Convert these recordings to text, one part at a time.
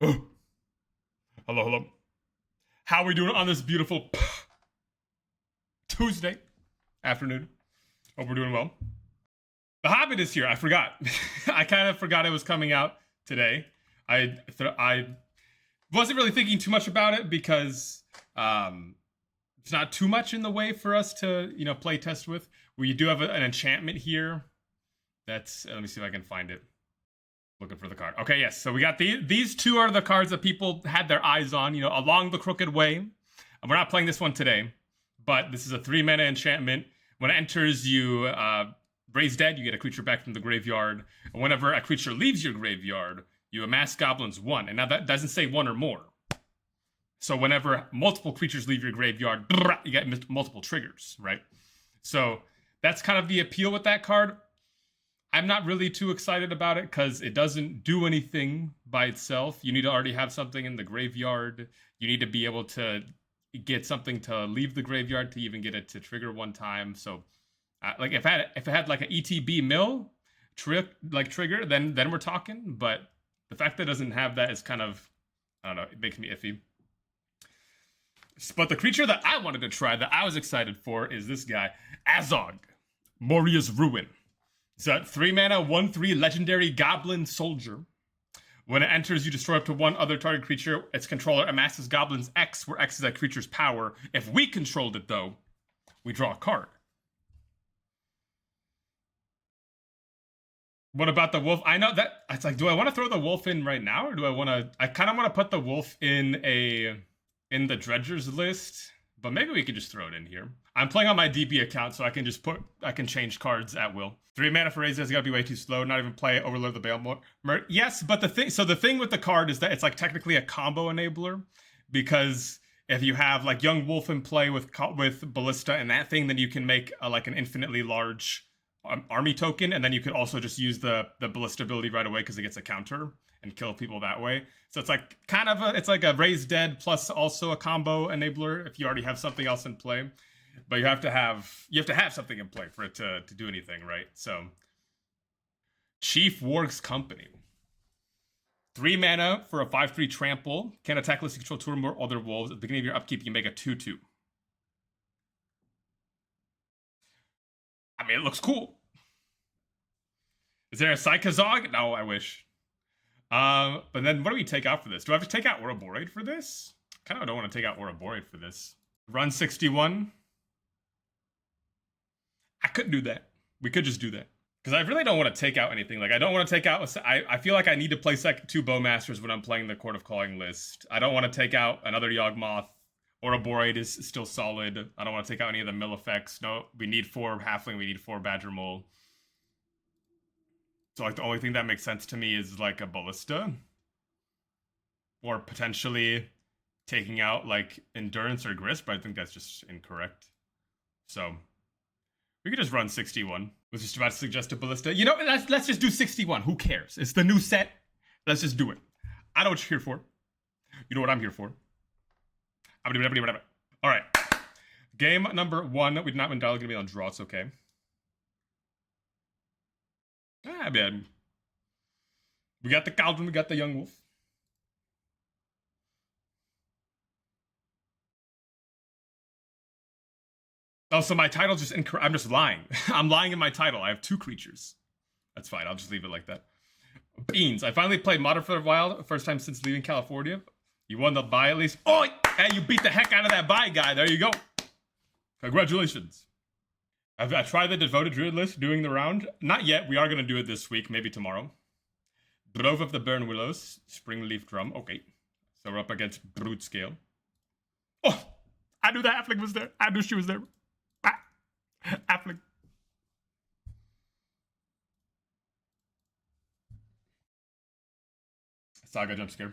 Oh, hello, hello. How are we doing on this beautiful Tuesday afternoon? Hope we're doing well. The Hobbit is here. I forgot. I kind of forgot it was coming out today. I wasn't really thinking too much about it because it's not too much in the way for us to play test with. We do have an enchantment here. That's let me see if I can find it. Looking for the card. Okay, yes. So we got these two are the cards that people had their eyes on, along the crooked way. And we're not playing this one today, but this is a 3-mana enchantment. When it enters, you raise dead, you get a creature back from the graveyard. And whenever a creature leaves your graveyard, you amass goblins 1. And now that doesn't say 1 or more. So whenever multiple creatures leave your graveyard, you get multiple triggers, right? So that's kind of the appeal with that card. I'm not really too excited about it because it doesn't do anything by itself. You need to already have something in the graveyard. You need to be able to get something to leave the graveyard to even get it to trigger one time. So, like if it had like an ETB mill trigger, then we're talking. But the fact that it doesn't have that is kind of, I don't know, it makes me iffy. But the creature that I wanted to try, that I was excited for, is this guy, Azog, Moria's Ruin. It's a 3-mana, 1/3 legendary goblin soldier. When it enters, you destroy up to one other target creature. Its controller amasses goblins X, where X is that creature's power. If we controlled it, though, we draw a card. What about the wolf? I know that it's like, do I want to throw the wolf in right now, or do I want to? I kind of want to put the wolf in the dredgers list, but maybe we could just throw it in here. I'm playing on my DB account, so I can change cards at will. 3 mana for Razor has got to be way too slow. Not even play Overload the Bale. Yes, but the thing with the card is that it's like technically a combo enabler, because if you have like Young Wolf in play with Ballista and that thing, then you can make like an infinitely large army token, and then you could also just use the Ballista ability right away because it gets a counter and kill people that way. So it's like it's like a Raise Dead plus also a combo enabler if you already have something else in play. But you have to have something in play for it to do anything, right? So Chief Warg's Company. 3 mana for a 5/3 trample. Can attack unless you control 2 or more other wolves. At the beginning of your upkeep, you make a 2/2. I mean, it looks cool. Is there a Psychozog? No, I wish. But then what do we take out for this? Do I have to take out Ouroboros for this? Kind of don't want to take out Ouroboros for this. Run 61. I could do that. We could just do that. Because I really don't want to take out anything. Like, I don't want to take out... I feel like I need to play 2 Bowmasters when I'm playing the Court of Calling list. I don't want to take out another Yawgmoth. Ouroboros is still solid. I don't want to take out any of the mill effects. No, we need 4 Halfling. We need 4 Badger Mole. So, like, the only thing that makes sense to me is, like, a Ballista. Or potentially taking out, like, Endurance or Grist, but I think that's just incorrect. So... we could just run 61. Was just about to suggest a Ballista. You know, let's just do 61. Who cares? It's the new set. Let's just do it. I know what you're here for. You know what I'm here for. All right. Game number 1. We did not win dialogue. Gonna be on draw. It's okay. Man. We got the Cauldron. We got the Young Wolf. Oh, so my title's just incorrect. I'm just lying. I'm lying in my title. I have 2 creatures. That's fine. I'll just leave it like that. Beans. I finally played Modern for a while. First time since leaving California. You won the bye at least. Oh, hey, you beat the heck out of that bye guy. There you go. Congratulations. I tried the Devoted Druid list doing the round. Not yet. We are going to do it this week. Maybe tomorrow. Drove of the Burn Willows. Springleaf Drum. Okay. So we're up against Roodscale. Oh, I knew the Halfling was there. I knew she was there. Halfling. Saga jumpscare.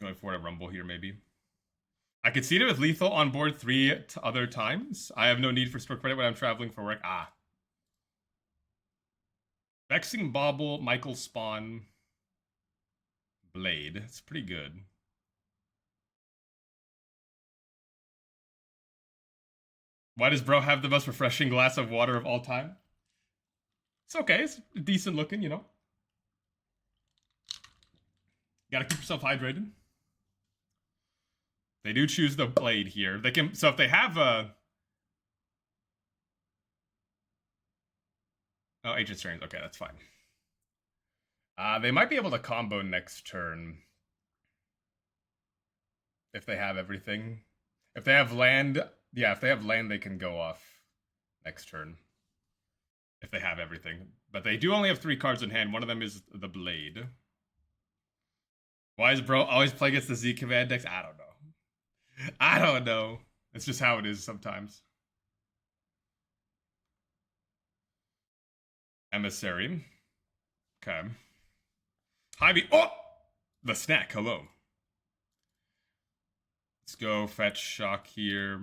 Going for a rumble here, maybe. I could see it with lethal on board 3 other times. I have no need for store credit when I'm traveling for work. Vexing Bauble, Michael Spawn, Blade. It's pretty good. Why does bro have the most refreshing glass of water of all time? It's okay. It's decent looking, you know. You gotta keep yourself hydrated. They do choose the blade here. They can. So if they have a. Oh, Ancient Strains. Okay, that's fine. They might be able to combo next turn. If they have everything. If they have land. Yeah, if they have land, they can go off next turn. If they have everything. But they do only have 3 cards in hand. One of them is the blade. Why is bro always play against the Z command decks? I don't know. I don't know. It's just how it is sometimes. Emissary. Okay. Hybie. Oh! The snack. Hello. Let's go fetch shock here.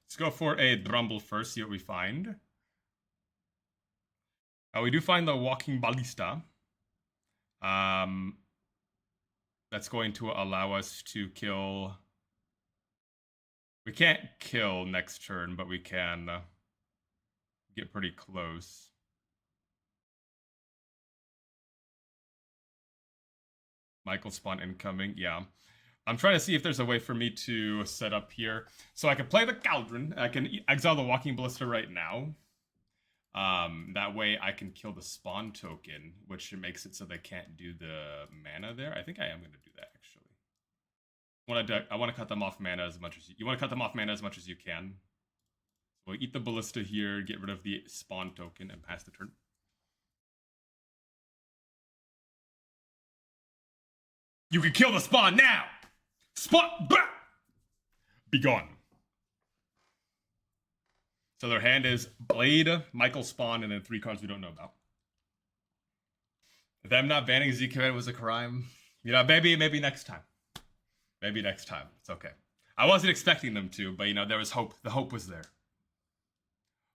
Let's go for a Drumble first, see what we find. We do find the Walking Ballista. That's going to allow us to kill... We can't kill next turn, but we can get pretty close. Michael spawn incoming, yeah. I'm trying to see if there's a way for me to set up here. So I can play the Cauldron. I can exile the Walking Ballista right now. That way I can kill the spawn token, which makes it so they can't do the mana there. I think I am going to do that, actually. I want to cut them off mana as much as you want to cut them off mana as much as you can. So we'll eat the Ballista here, get rid of the spawn token, and pass the turn. You can kill the spawn now! Spawn! Bah! Be gone. So their hand is Blade, Michael Spawn, and then 3 cards we don't know about. Them not banning Z Command was a crime. You know, maybe next time. Maybe next time. It's okay. I wasn't expecting them to, but you know, there was hope. The hope was there.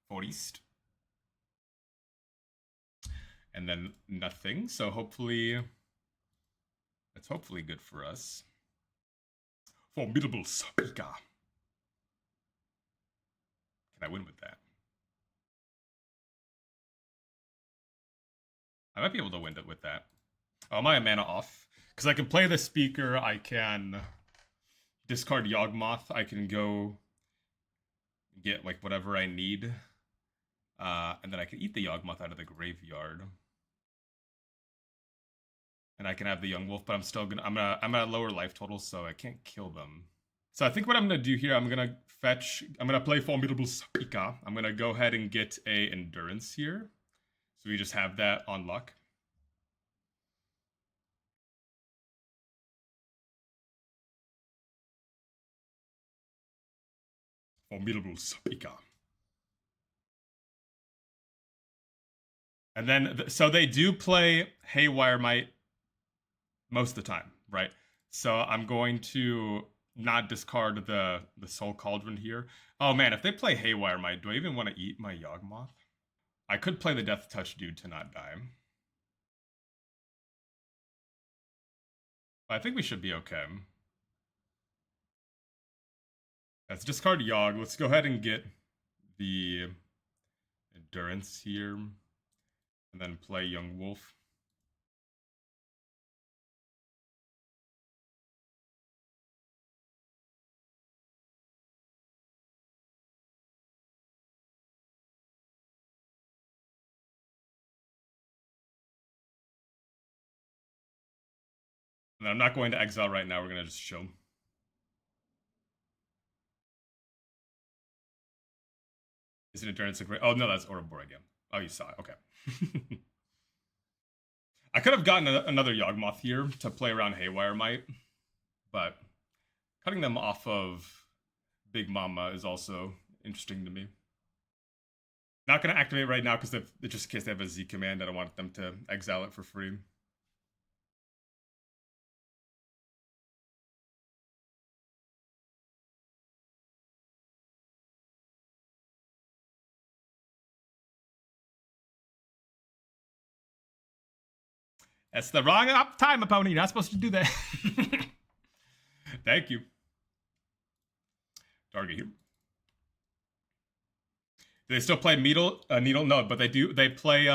For East. And then nothing. So hopefully, that's hopefully good for us. Formidable Speaker. Can I win with that? I might be able to win it with that. Oh, my mana off. Because I can play the Speaker, I can discard Yawgmoth, I can go get like whatever I need. And then I can eat the Yawgmoth out of the graveyard. And I can have the Yawgmoth, but I'm at a lower life total, so I can't kill them. So I think what I'm gonna do here, I'm gonna play Formidable Speaker. I'm gonna go ahead and get a Endurance here. So we just have that on luck. Formidable Speaker. And then, so they do play Haywire Might most of the time, right? So I'm going to not discard the Soul Cauldron here. Oh man, if they play Haywire Might, do I even want to eat my Yawgmoth? I could play the Death Touch dude to not die. I think we should be okay. Let's discard Yawg. Let's go ahead and get the Endurance here. And then play Young Wolf. And I'm not going to exile right now. We're going to just chill. Is it Endurance a great... Oh, no, that's Ouroboros again. Oh, you saw it. Okay. I could have gotten another Yawgmoth here to play around Haywire Might, but cutting them off of Big Mama is also interesting to me. Not going to activate right now because just in case they have a Z command, I don't want them to exile it for free. That's the wrong time, opponent. You're not supposed to do that. Thank you. Target here. Do they still play Needle? Needle? No, but they do. They play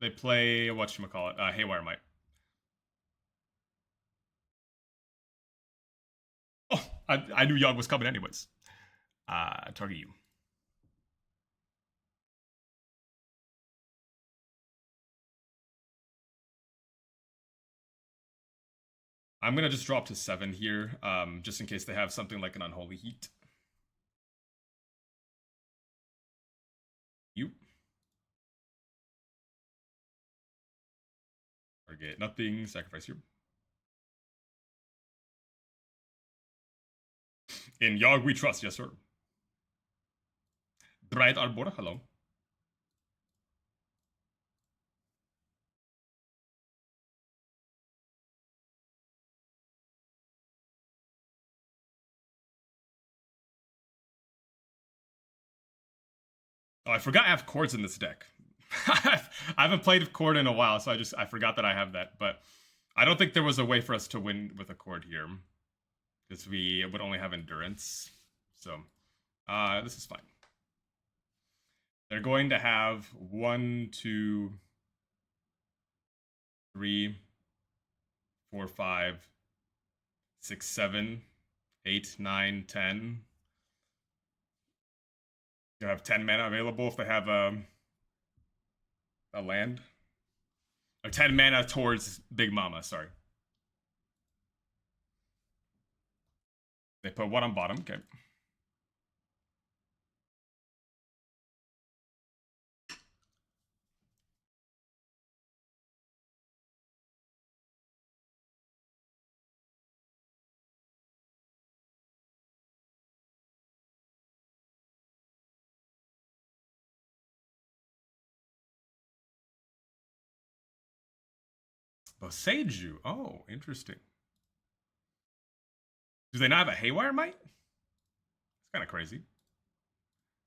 whatchamacallit, Haywire Might. Oh, I knew Yawg was coming anyways. Target you. I'm gonna just drop to 7 here, just in case they have something like an Unholy Heat. You. Target nothing, sacrifice you. In Yawg we trust, yes sir. Bright Arbor, hello. Oh, I forgot I have chords in this deck. I haven't played with chord in a while, so I forgot that I have that. But I don't think there was a way for us to win with a chord here, because we would only have endurance. So this is fine. They're going to have 1, 2, 3, 4, 5, 6, 7, 8, 9, 10. You have 10 mana available if they have a land. Or 10 mana towards Big Mama, sorry. They put 1 on bottom, okay. Boseiju. Oh, interesting. Do they not have a Haywire Might? It's kind of crazy.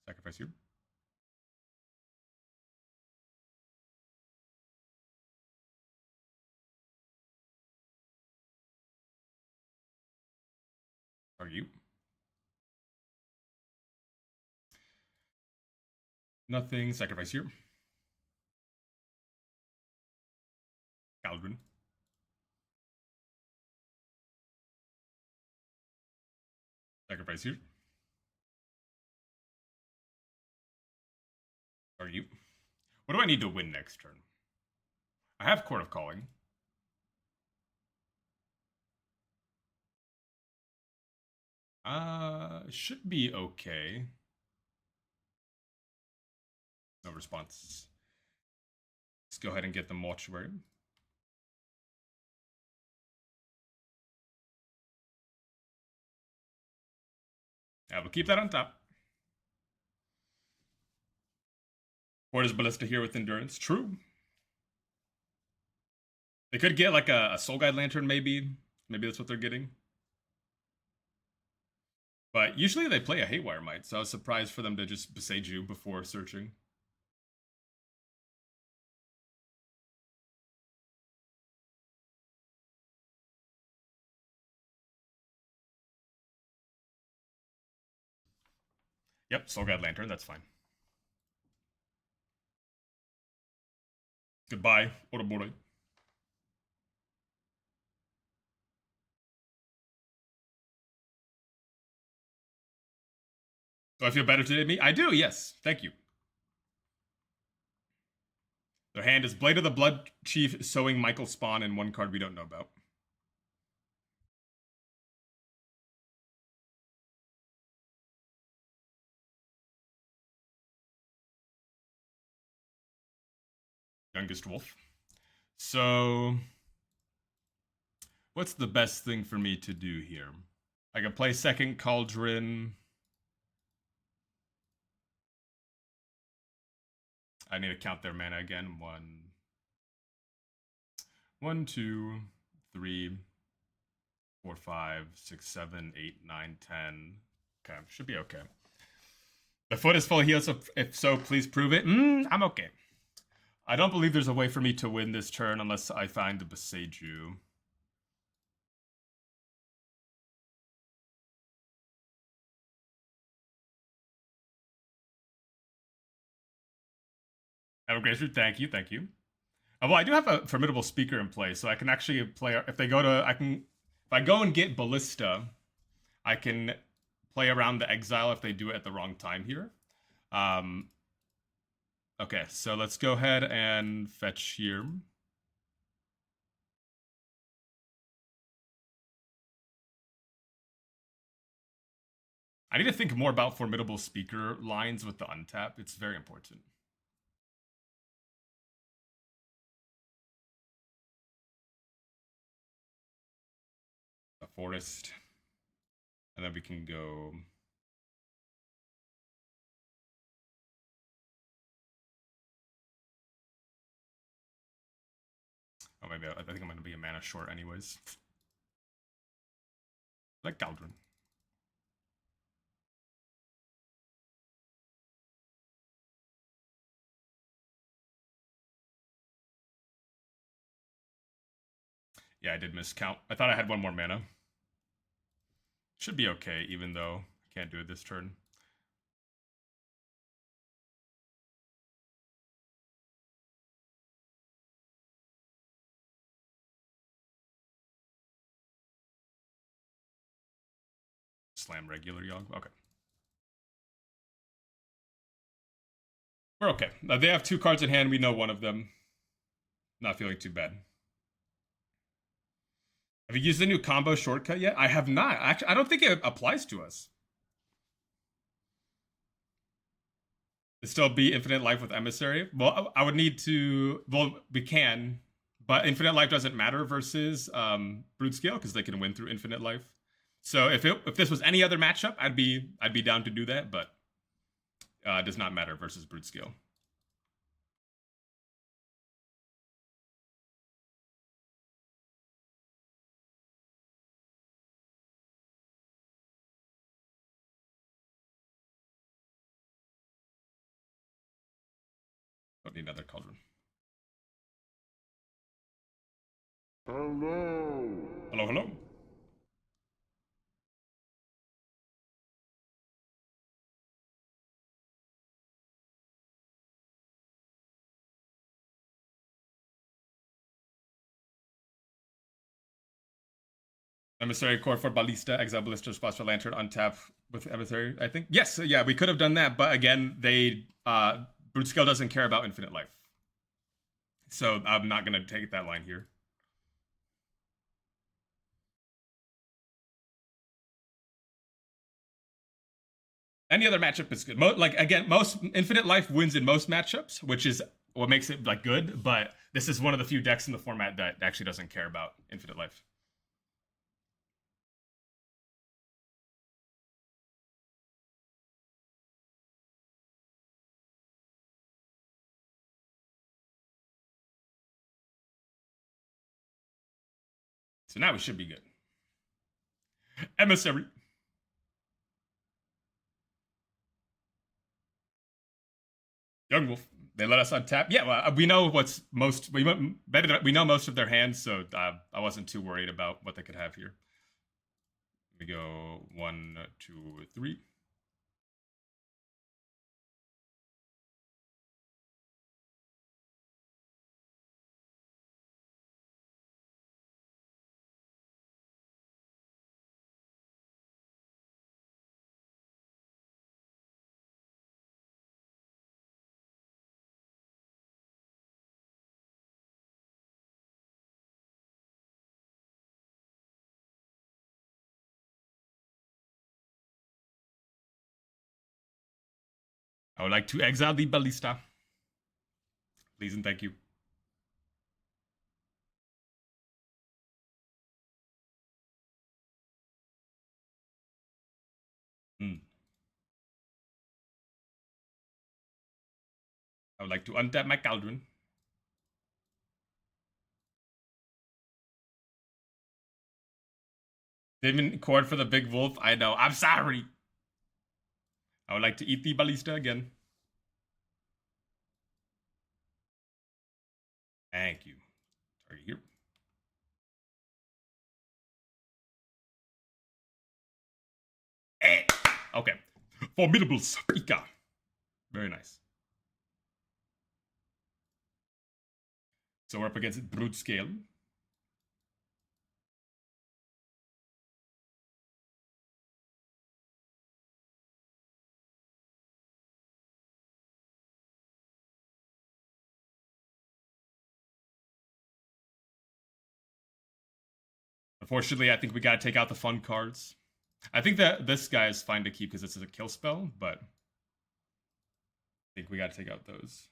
Sacrifice you. Are you? Nothing. Sacrifice you. Caldron. Sacrifice you. Are you? What do I need to win next turn? I have Court of Calling. Should be okay. No response. Let's go ahead and get the mortuary. Yeah, we'll keep that on top. Or is Ballista here with Endurance? True. They could get like a Soul Guide Lantern, maybe. Maybe that's what they're getting. But usually they play a Haywire Might, so I was surprised for them to just Boseiju before searching. Yep, Soul Guide Lantern, that's fine. Goodbye, Ouroboros. Do I feel better today, me? I do, yes. Thank you. Their hand is Blade of the Blood Chief, Sowing Michael Spawn, and 1 card we don't know about. Youngest Wolf. So, what's the best thing for me to do here? I can play second Cauldron. I need to count their mana again. 1, 2, 3, 4, 5, 6, 7, 8, 9, 10. Okay, should be okay. The foot is full of heals, so if so, please prove it. I'm okay. I don't believe there's a way for me to win this turn unless I find the Boseiju. Have a great stream. Thank you, thank you. Well, I do have a formidable speaker in play, so I can actually play. If they go to, I can. If I go and get Ballista, I can play around the exile if they do it at the wrong time here. Okay, so let's go ahead and fetch here. I need to think more about formidable speaker lines with the untap. It's very important. A forest. And then we can go. Oh, maybe I think I'm going to be a mana short anyways. Like Cauldron. Yeah, I did miscount. I thought I had one more mana. Should be okay, even though I can't do it this turn. Slam regular Yawg. Okay. We're okay. They have 2 cards in hand. We know one of them. Not feeling too bad. Have you used the new combo shortcut yet? I have not. Actually, I don't think it applies to us. It still be infinite life with emissary. Well, I would need to. Well, we can, but infinite life doesn't matter versus roodscale because they can win through infinite life. So if this was any other matchup, I'd be down to do that, but it does not matter versus roodscale. Don't need another cauldron. Hello. Hello, hello. Emissary core for Ballista, exile Ballista, spots for Lantern, untap with Emissary, I think. Yes, yeah, we could have done that, but again, they Brute Scale doesn't care about infinite life. So I'm not gonna take that line here. Any other matchup is good. Like again, most infinite life wins in most matchups, which is what makes it like good. But this is one of the few decks in the format that actually doesn't care about infinite life. So now we should be good. Emissary. Yawgmoth. They let us untap. Yeah, well, we know what's most. We know most of their hands, so I wasn't too worried about what they could have here. We go 1, 2, 3. I would like to exile the Ballista. Please and thank you. I would like to untap my Cauldron. Demon Cord for the big wolf. I know. I'm sorry. I would like to eat the Ballista again. Thank you. Target here. Okay. Formidable speaker. Very nice. So we're up against roodscale. Unfortunately, I think we gotta take out the fun cards. I think that this guy is fine to keep because this is a kill spell, but I think we gotta take out those.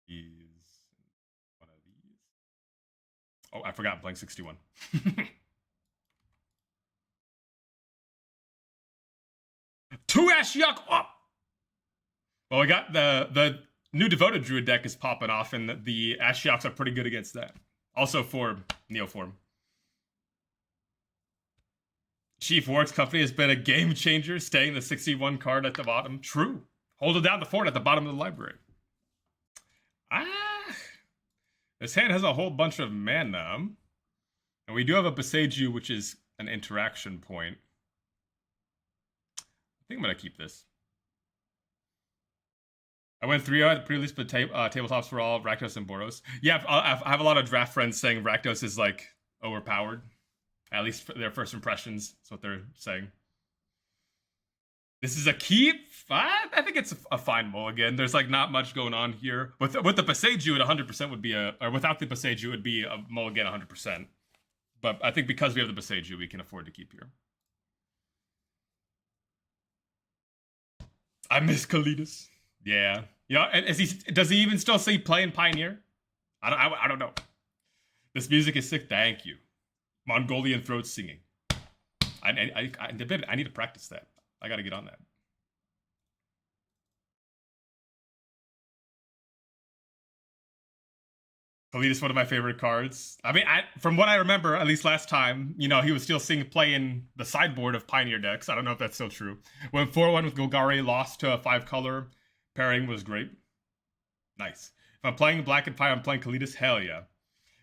He's one of these. Oh, I forgot I'm playing 61. Two Ash Yuck up. Well, we got the new Devoted Druid deck is popping off, and the Ash Yucks are pretty good against that. Also for Neoform. Chief Works Company has been a game changer, staying the 61 card at the bottom. True. Hold it down the fort at the bottom of the library. This hand has a whole bunch of mana. And we do have a Boseiju, which is an interaction point. I think I'm going to keep this. I went 3-0 at the pre-release, but tabletops were all Rakdos and Boros. Yeah, I have a lot of draft friends saying Rakdos is, like, overpowered. At least for their first impressions. That's what they're saying. This is a keep. I think it's a fine mulligan. There's like not much going on here. With the Boseiju, it 100% would be or without the Boseiju, it would be a mulligan 100%. But I think because we have the Boseiju, we can afford to keep here. I miss Kalidas. Yeah. You know, does he even still say play in Pioneer? I don't know. This music is sick. Thank you. Mongolian throat singing. I need to practice that. I got to get on that. Kalidas, one of my favorite cards. I mean, from what I remember, at least last time, you know, he was still playing the sideboard of Pioneer decks. I don't know if that's still true. When 4-1 with Golgari lost to a 5-color pairing was great. Nice. If I'm playing Black and Fire, I'm playing Kalidas. Hell yeah.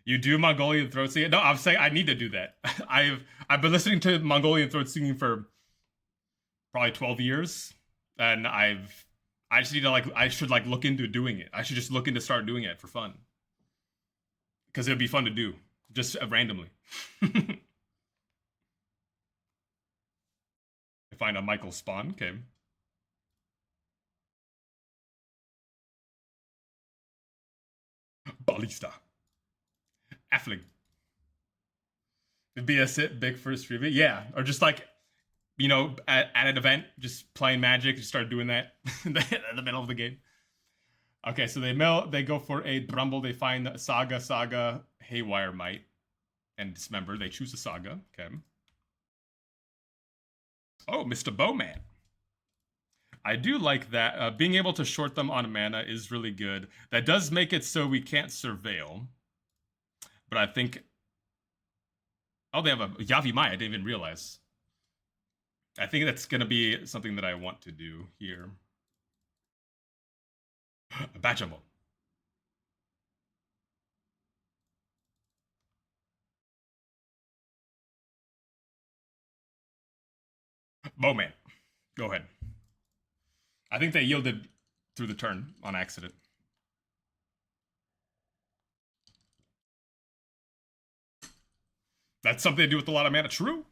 You do Mongolian throat singing? No, I'm saying I need to do that. I've been listening to Mongolian throat singing for probably 12 years, and I just need to I should look into doing it. I should just look into start doing it for fun. Because it would be fun to do, just randomly. I find a Michael spawn, okay. Ballista. Affling. It'd be a sit big first review. Yeah, or just you know, at an event, just playing Magic, just start doing that in the middle of the game. Okay, so they go for a Brumble, they find Saga, Haywire Might, and Dismember. They choose a Saga, okay. Oh, Mr. Bowman. I do like that. Being able to short them on mana is really good. That does make it so we can't Surveil. But I think... Oh, they have a Yavi Mai, I didn't even realize. I think that's going to be something that I want to do here. Bachamo. Bowman. Go ahead. I think they yielded through the turn on accident. That's something to do with a lot of mana. True.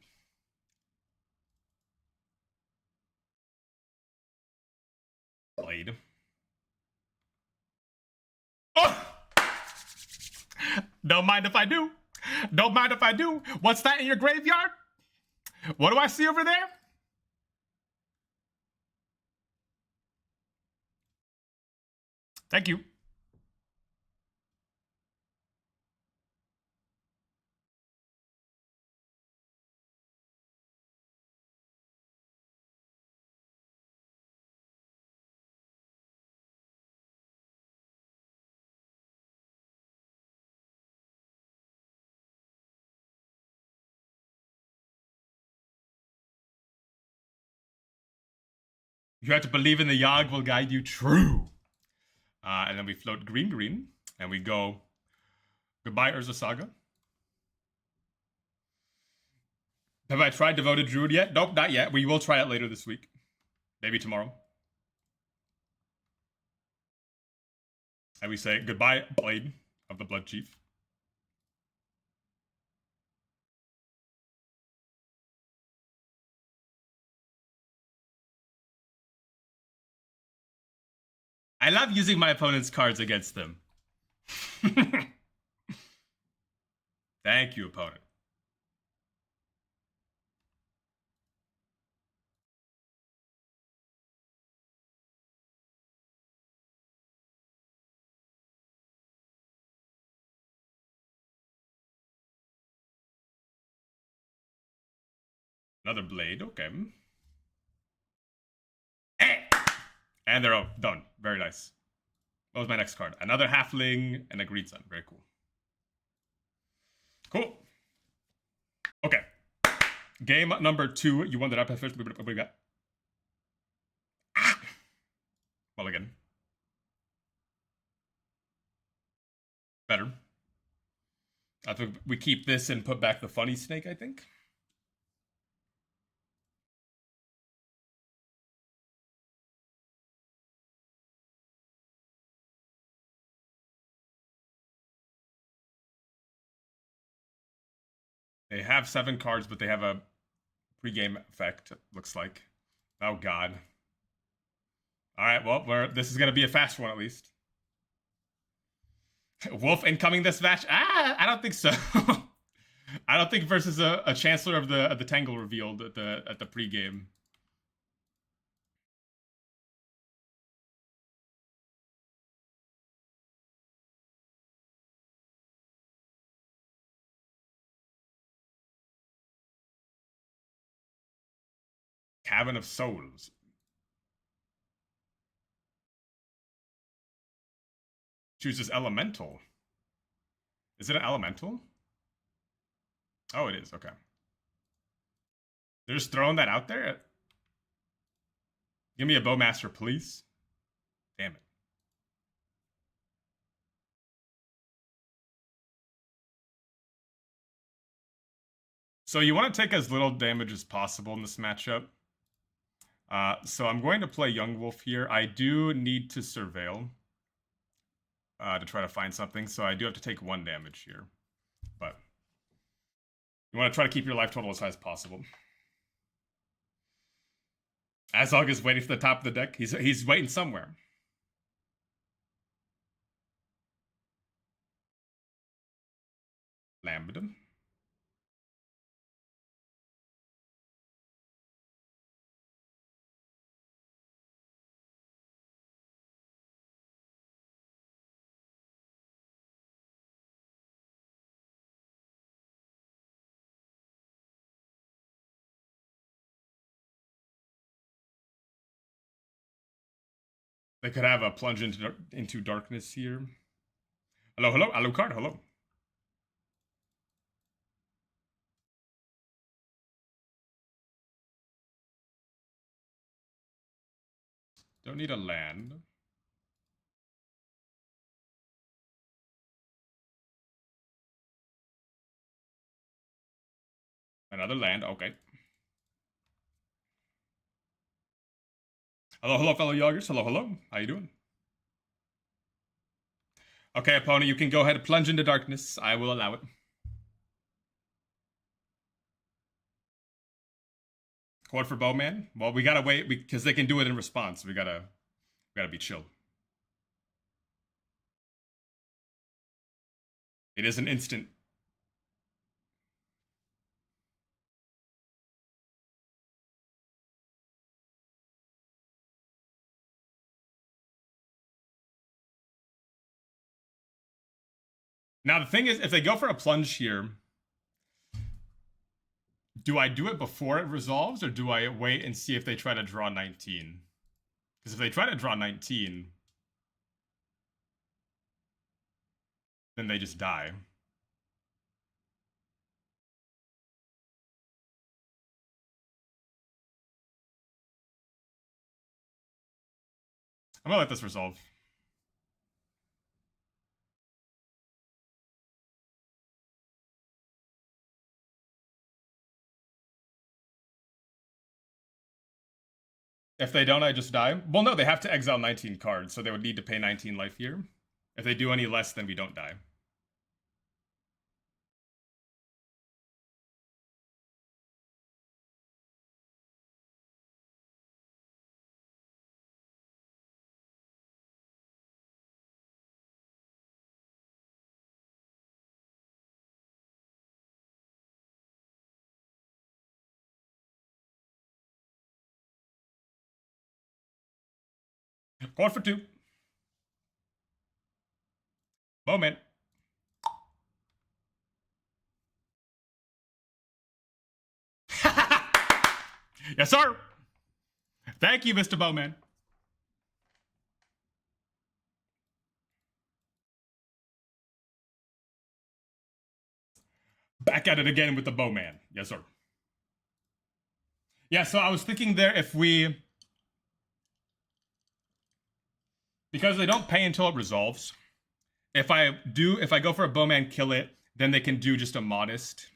Blade. Oh! Don't mind if I do. Don't mind if I do. What's that in your graveyard? What do I see over there? Thank you. You have to believe in the Yawg will guide you. True. And then we float green, green. And we go goodbye, Urza Saga. Have I tried Devoted Druid yet? Nope, not yet. We will try it later this week. Maybe tomorrow. And we say goodbye, Blade of the Blood Chief. I love using my opponent's cards against them. Thank you, opponent. Another blade, okay. And they're all done. Very nice. What was my next card? Another halfling and a green sun. Very cool. Cool. Okay. Game number 2. You won that up. What we got? Mulligan. Better. I think we keep this and put back the funny snake, I think. They have 7 cards, but they have a pre-game effect, looks like. Oh, God. All right, well, this is going to be a fast one, at least. Wolf incoming this match? I don't think so. I don't think versus a Chancellor of the Tangle revealed at the pre-game. Cabin of Souls. Chooses Elemental. Is it an Elemental? Oh, it is. Okay. They're just throwing that out there? Give me a Bowmaster, please. Damn it. So you want to take as little damage as possible in this matchup. So I'm going to play Yawgmoth here. I do need to Surveil to try to find something, so I do have to take 1 damage here. But you want to try to keep your life total as high as possible. Azog is waiting for the top of the deck. He's waiting somewhere. Lambda. They could have a plunge into darkness here. Hello, hello, Alucard, hello. Don't need a land. Another land, okay. Hello, hello, fellow Yoggers. Hello, hello. How you doing? Okay, opponent, you can go ahead and plunge into darkness. I will allow it. Chord for Bowman? Well, we gotta wait because they can do it in response. We gotta be chill. It is an instant. Now the thing is, if they go for a plunge here, do I do it before it resolves, or do I wait and see if they try to draw 19? Because if they try to draw 19, then they just die. I'm gonna let this resolve. If they don't, I just die. Well, no, they have to exile 19 cards, so they would need to pay 19 life here. If they do any less, then we don't die. Going for 2. Moment. Yes, sir. Thank you, Mr. Bowman. Back at it again with the Bowman. Yes, sir. Yeah, so I was thinking there if we... Because they don't pay until it resolves. If I go for a Bowman, kill it, then they can do just a modest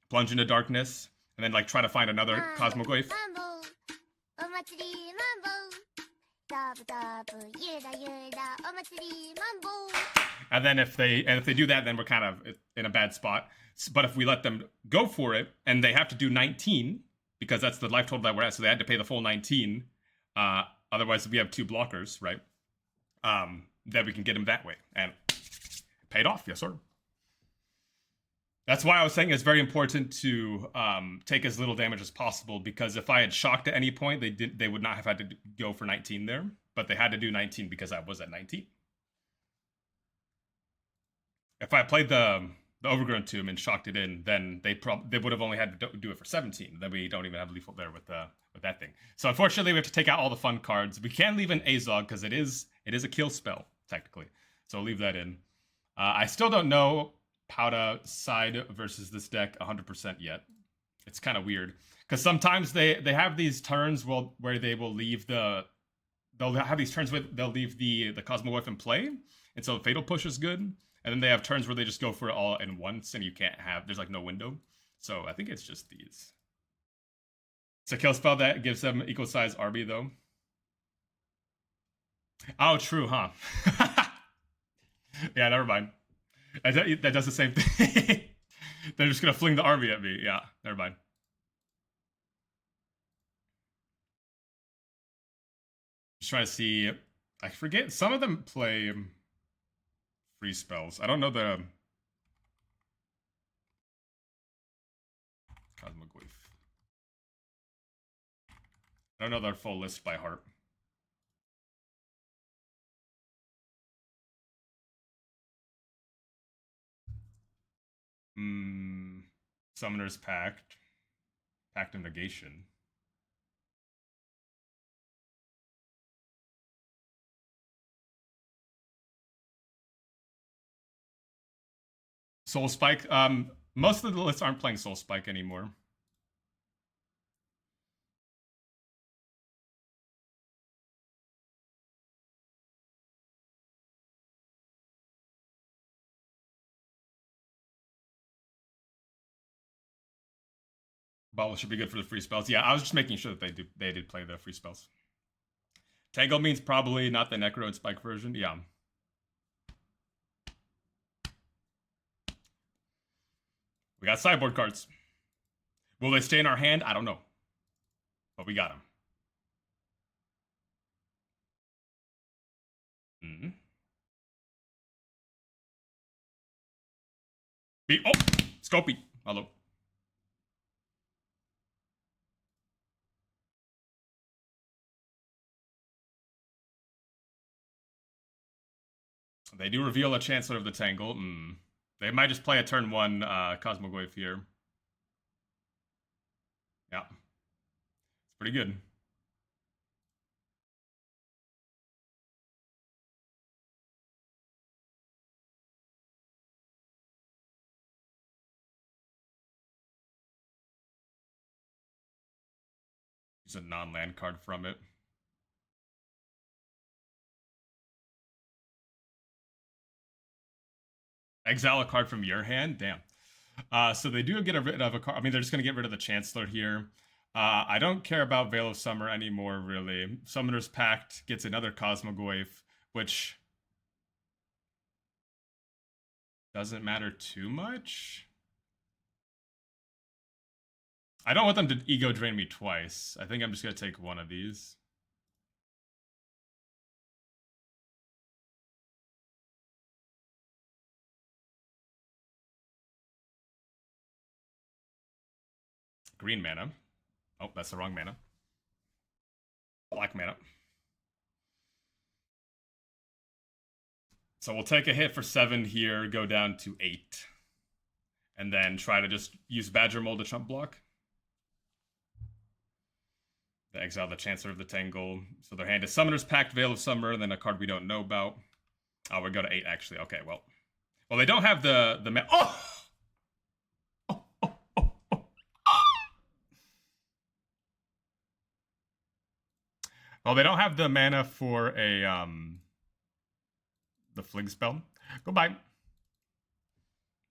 plunge into darkness, and then like try to find another Cosmogoyf. And then if they do that, then we're kind of in a bad spot. But if we let them go for it, and they have to do 19, because that's the life total that we're at, so they had to pay the full 19. Otherwise, we have 2 blockers, right? Then we can get them that way. And paid off, yes, sir. That's why I was saying it's very important to take as little damage as possible, because if I had shocked at any point, they would not have had to go for 19 there, but they had to do 19 because I was at 19. If I played the Overgrown Tomb and shocked it in, then they would have only had to do it for 17. Then we don't even have lethal there with that thing. So unfortunately, we have to take out all the fun cards. We can leave in Azog because it is a kill spell technically. So I'll leave that in. I still don't know how to side versus this deck 100% yet. It's kind of weird because sometimes they have these turns where they will leave they'll have these turns where they'll leave the Cosmogoyf in play, and so Fatal Push is good. And then they have turns where they just go for it all in once, and there's like no window. So I think it's just these. It's a kill spell that gives them equal size RB though. Oh, true, huh? Yeah, never mind. That does the same thing. They're just gonna fling the army at me. Yeah, never mind. Just trying to see. I forget. Some of them play free spells. I don't know the Cosmogoyf. I don't know their full list by heart. Summoner's Pact. Pact of Negation. Soul Spike. Most of the lists aren't playing Soul Spike anymore. Bottle should be good for the free spells. Yeah, I was just making sure that they did play the free spells. Tangle means probably not the Necro and Spike version. Yeah. We got sideboard cards. Will they stay in our hand? I don't know. But we got them. Oh! Scopy. Hello. They do reveal a Chancellor of the Tangle. They might just play a turn 1 Cosmogoyf here. Yeah. It's pretty good. Use a non-land card from it. Exile a card from your hand? Damn. So they do get rid of a card. I mean, they're just going to get rid of the Chancellor here. I don't care about Veil of Summer anymore, really. Summoner's Pact gets another Cosmogoyf, which doesn't matter too much. I don't want them to ego drain me twice. I think I'm just going to take one of these. Green mana. Oh, that's the wrong mana. Black mana. So we'll take a hit for 7 here, go down to 8. And then try to just use Badger Mold to chump block. They exile the Chancellor of the Tangle. So their hand is Summoner's Pact, Veil of Summer, and then a card we don't know about. Oh, we go to 8 actually. Okay, well. Well, they don't have the oh! Well, they don't have the mana for a the Fling spell. Goodbye.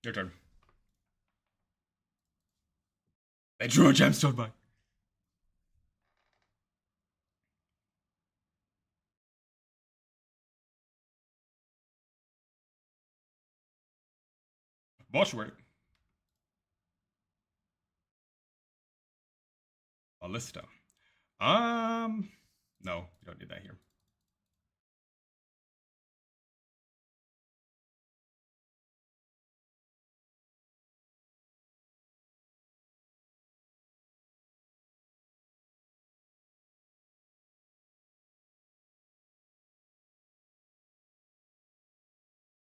Your turn. They drew a gemstone by. Bolshevik. Ballista. No, you don't need that here.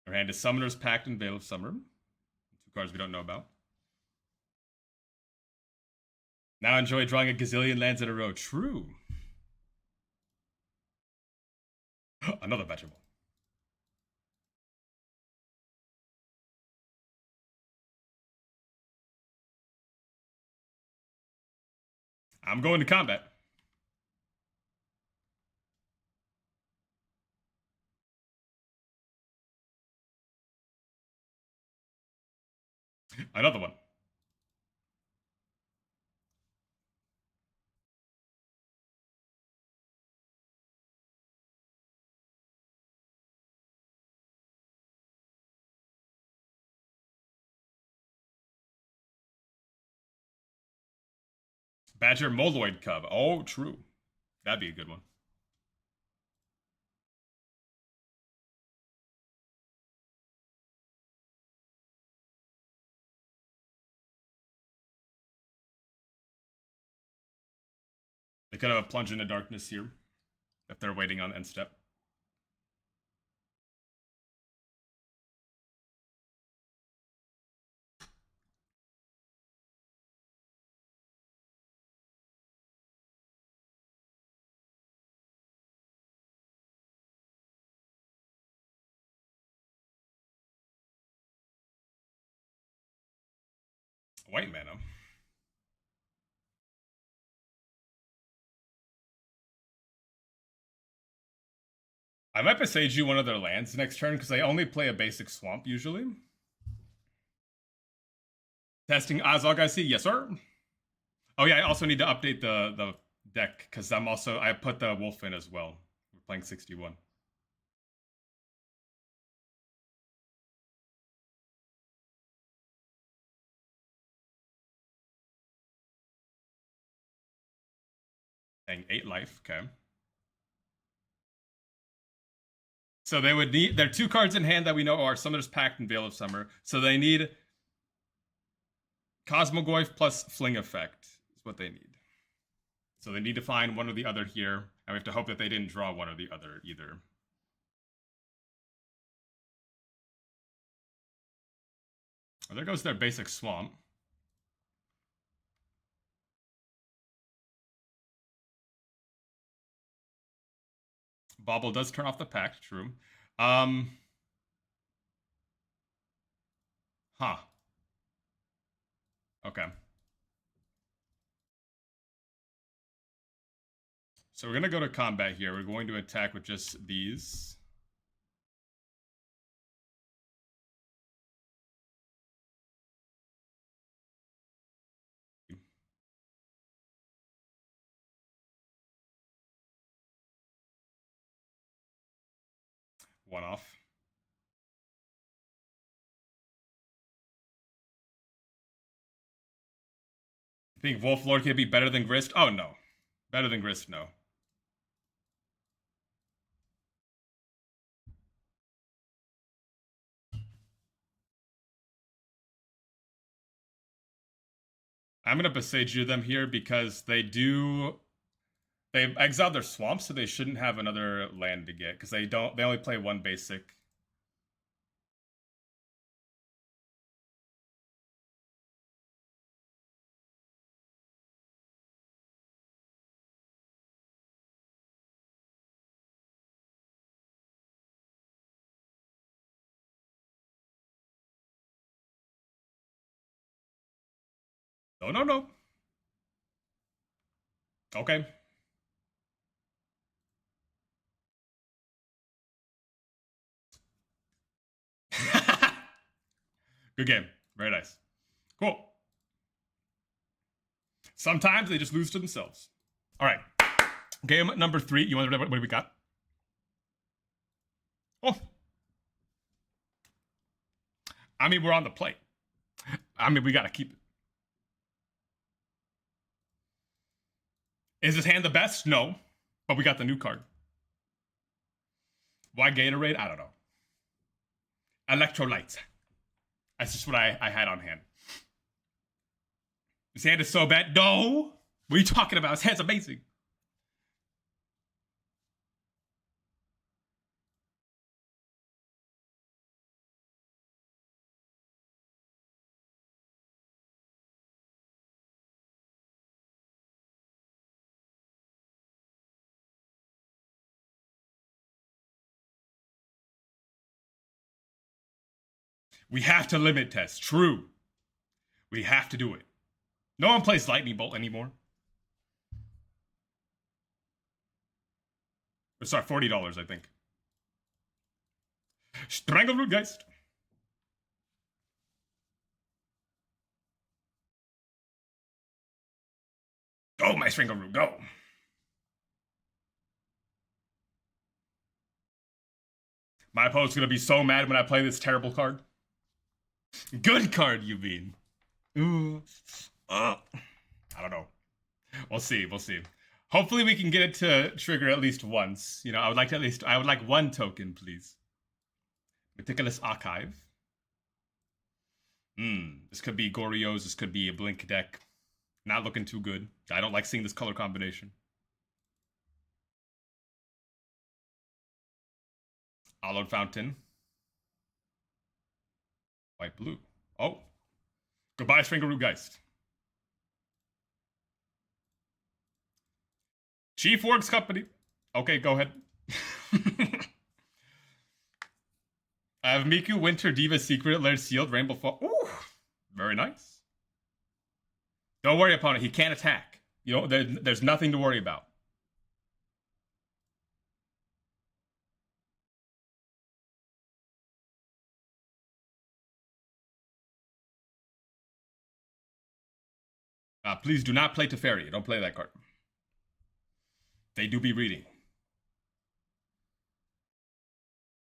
Our hand is Summoner's Pact and Veil of Summer. 2 cards we don't know about. Now enjoy drawing a gazillion lands in a row. True. Another vegetable. I'm going to combat. Another one. Badger Moloid Cub. Oh, true. That'd be a good one. They could have a Plunge into Darkness here if they're waiting on end step. White mana. I might Presage you one of their lands next turn because they only play a basic swamp usually. Testing Azog, I see. Yes, sir. Oh yeah, I also need to update the deck because I put the wolf in as well. We're playing 61. Dang, 8 life. Okay. So they would need. There are 2 cards in hand that we know are Summoner's Pact and Veil of Summer. So they need Cosmogoyf plus Fling Effect is what they need. So they need to find one or the other here, and we have to hope that they didn't draw one or the other either. Oh, there goes their basic swamp. Bobble does turn off the pact, true. Huh. Okay. So we're going to go to combat here. We're going to attack with just these. one off. Think Wolf Lord can be better than Grist? Oh no. Better than Grist, no. I'm gonna Besage them here because they've exiled their swamp, so they shouldn't have another land to get, because they only play one basic. No. Okay. Good game. Very nice. Cool. Sometimes they just lose to themselves. All right. Game number 3. You want to know what we got? Oh. I mean, we're on the plate. I mean, we got to keep it. Is this hand the best? No. But we got the new card. Why Gatorade? I don't know. Electrolytes. That's just what I had on hand. His hand is so bad. No! What are you talking about? His hand's amazing. We have to limit test. True. We have to do it. No one plays Lightning Bolt anymore. Sorry, $40, I think. Strangleroot Geist. Go, my Strangleroot, go. My opponent's gonna be so mad when I play this terrible card. Good card, you mean? Ooh. I don't know. We'll see. Hopefully we can get it to trigger at least once. You know, I would like one token, please. Meticulous Archive. This could be Goryoreos, this could be a Blink deck. Not looking too good. I don't like seeing this color combination. Hollowed Fountain. White blue. Oh. Goodbye, Strangleroot Geist. Chief Works Company. Okay, go ahead. I have Miku, Winter, Diva, Secret, Lair, Sealed, Rainbow Fall. Ooh, very nice. Don't worry, opponent. He can't attack. You know, there's nothing to worry about. Please do not play Teferi. Don't play that card. They do be reading.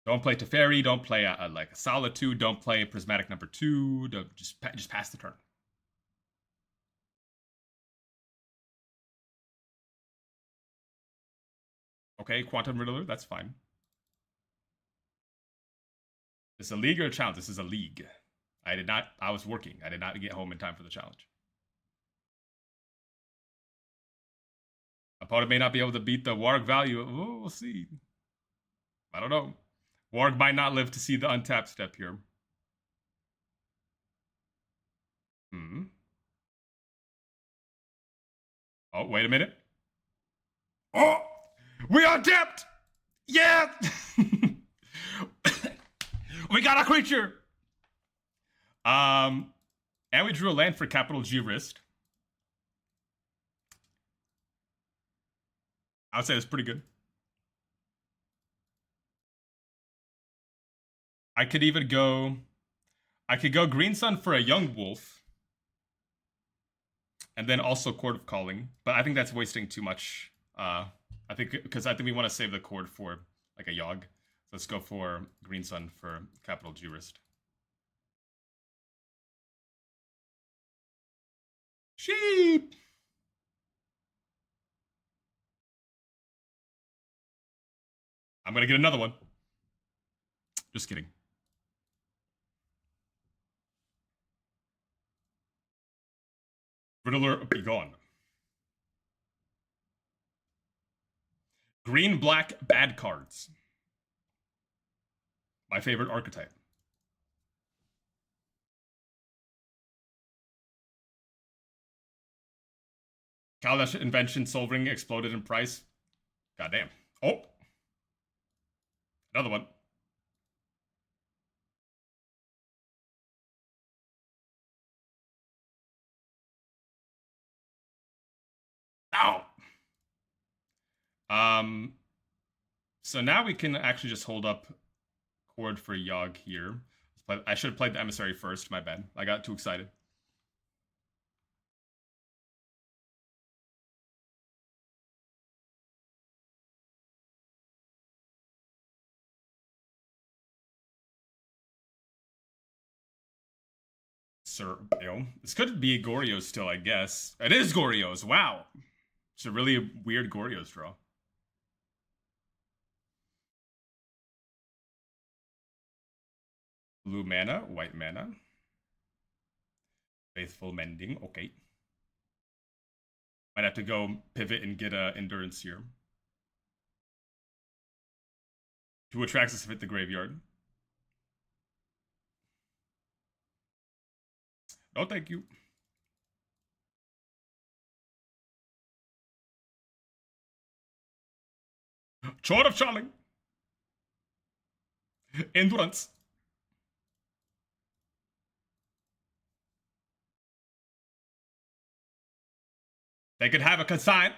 Don't play Teferi. Don't play like a Solitude. Don't play Prismatic number 2. Just pass the turn. Okay, Quantum Riddler. That's fine. This is a league or a challenge? This is a league. I was working. I did not get home in time for the challenge. Opponent may not be able to beat the Warg value. Oh, we'll see. I don't know. Warg might not live to see the untap step here. Oh, wait a minute. Oh! We are dipped! Yeah! We got a creature! And we drew a land for capital G wrist. I would say it's pretty good. I could go Green Sun for a Yawgmoth. And then also Chord of Calling. But I think that's wasting too much. I think we want to save the Chord for like a Yawg. let's go for Green Sun for capital G wrist. Sheep! I'm gonna get another one. Just kidding. Riddler, be gone. Green, black, bad cards. My favorite archetype. Kaladesh invention, Soul Ring exploded in price. Goddamn. Oh! Another one. Ow! So now we can actually just hold up Chord for Yawg here. I should have played the Emissary first, my bad. I got too excited. Sir, this could be Goryoreos still, I guess. It is Goryoreos, wow! It's a really weird Goryoreos draw. Blue mana, white mana. Faithful Mending, okay. Might have to go pivot and get Endurance here. 2 Atraxas to hit the graveyard. No, thank you. Chord of Charling. Endurance. They could have a consign.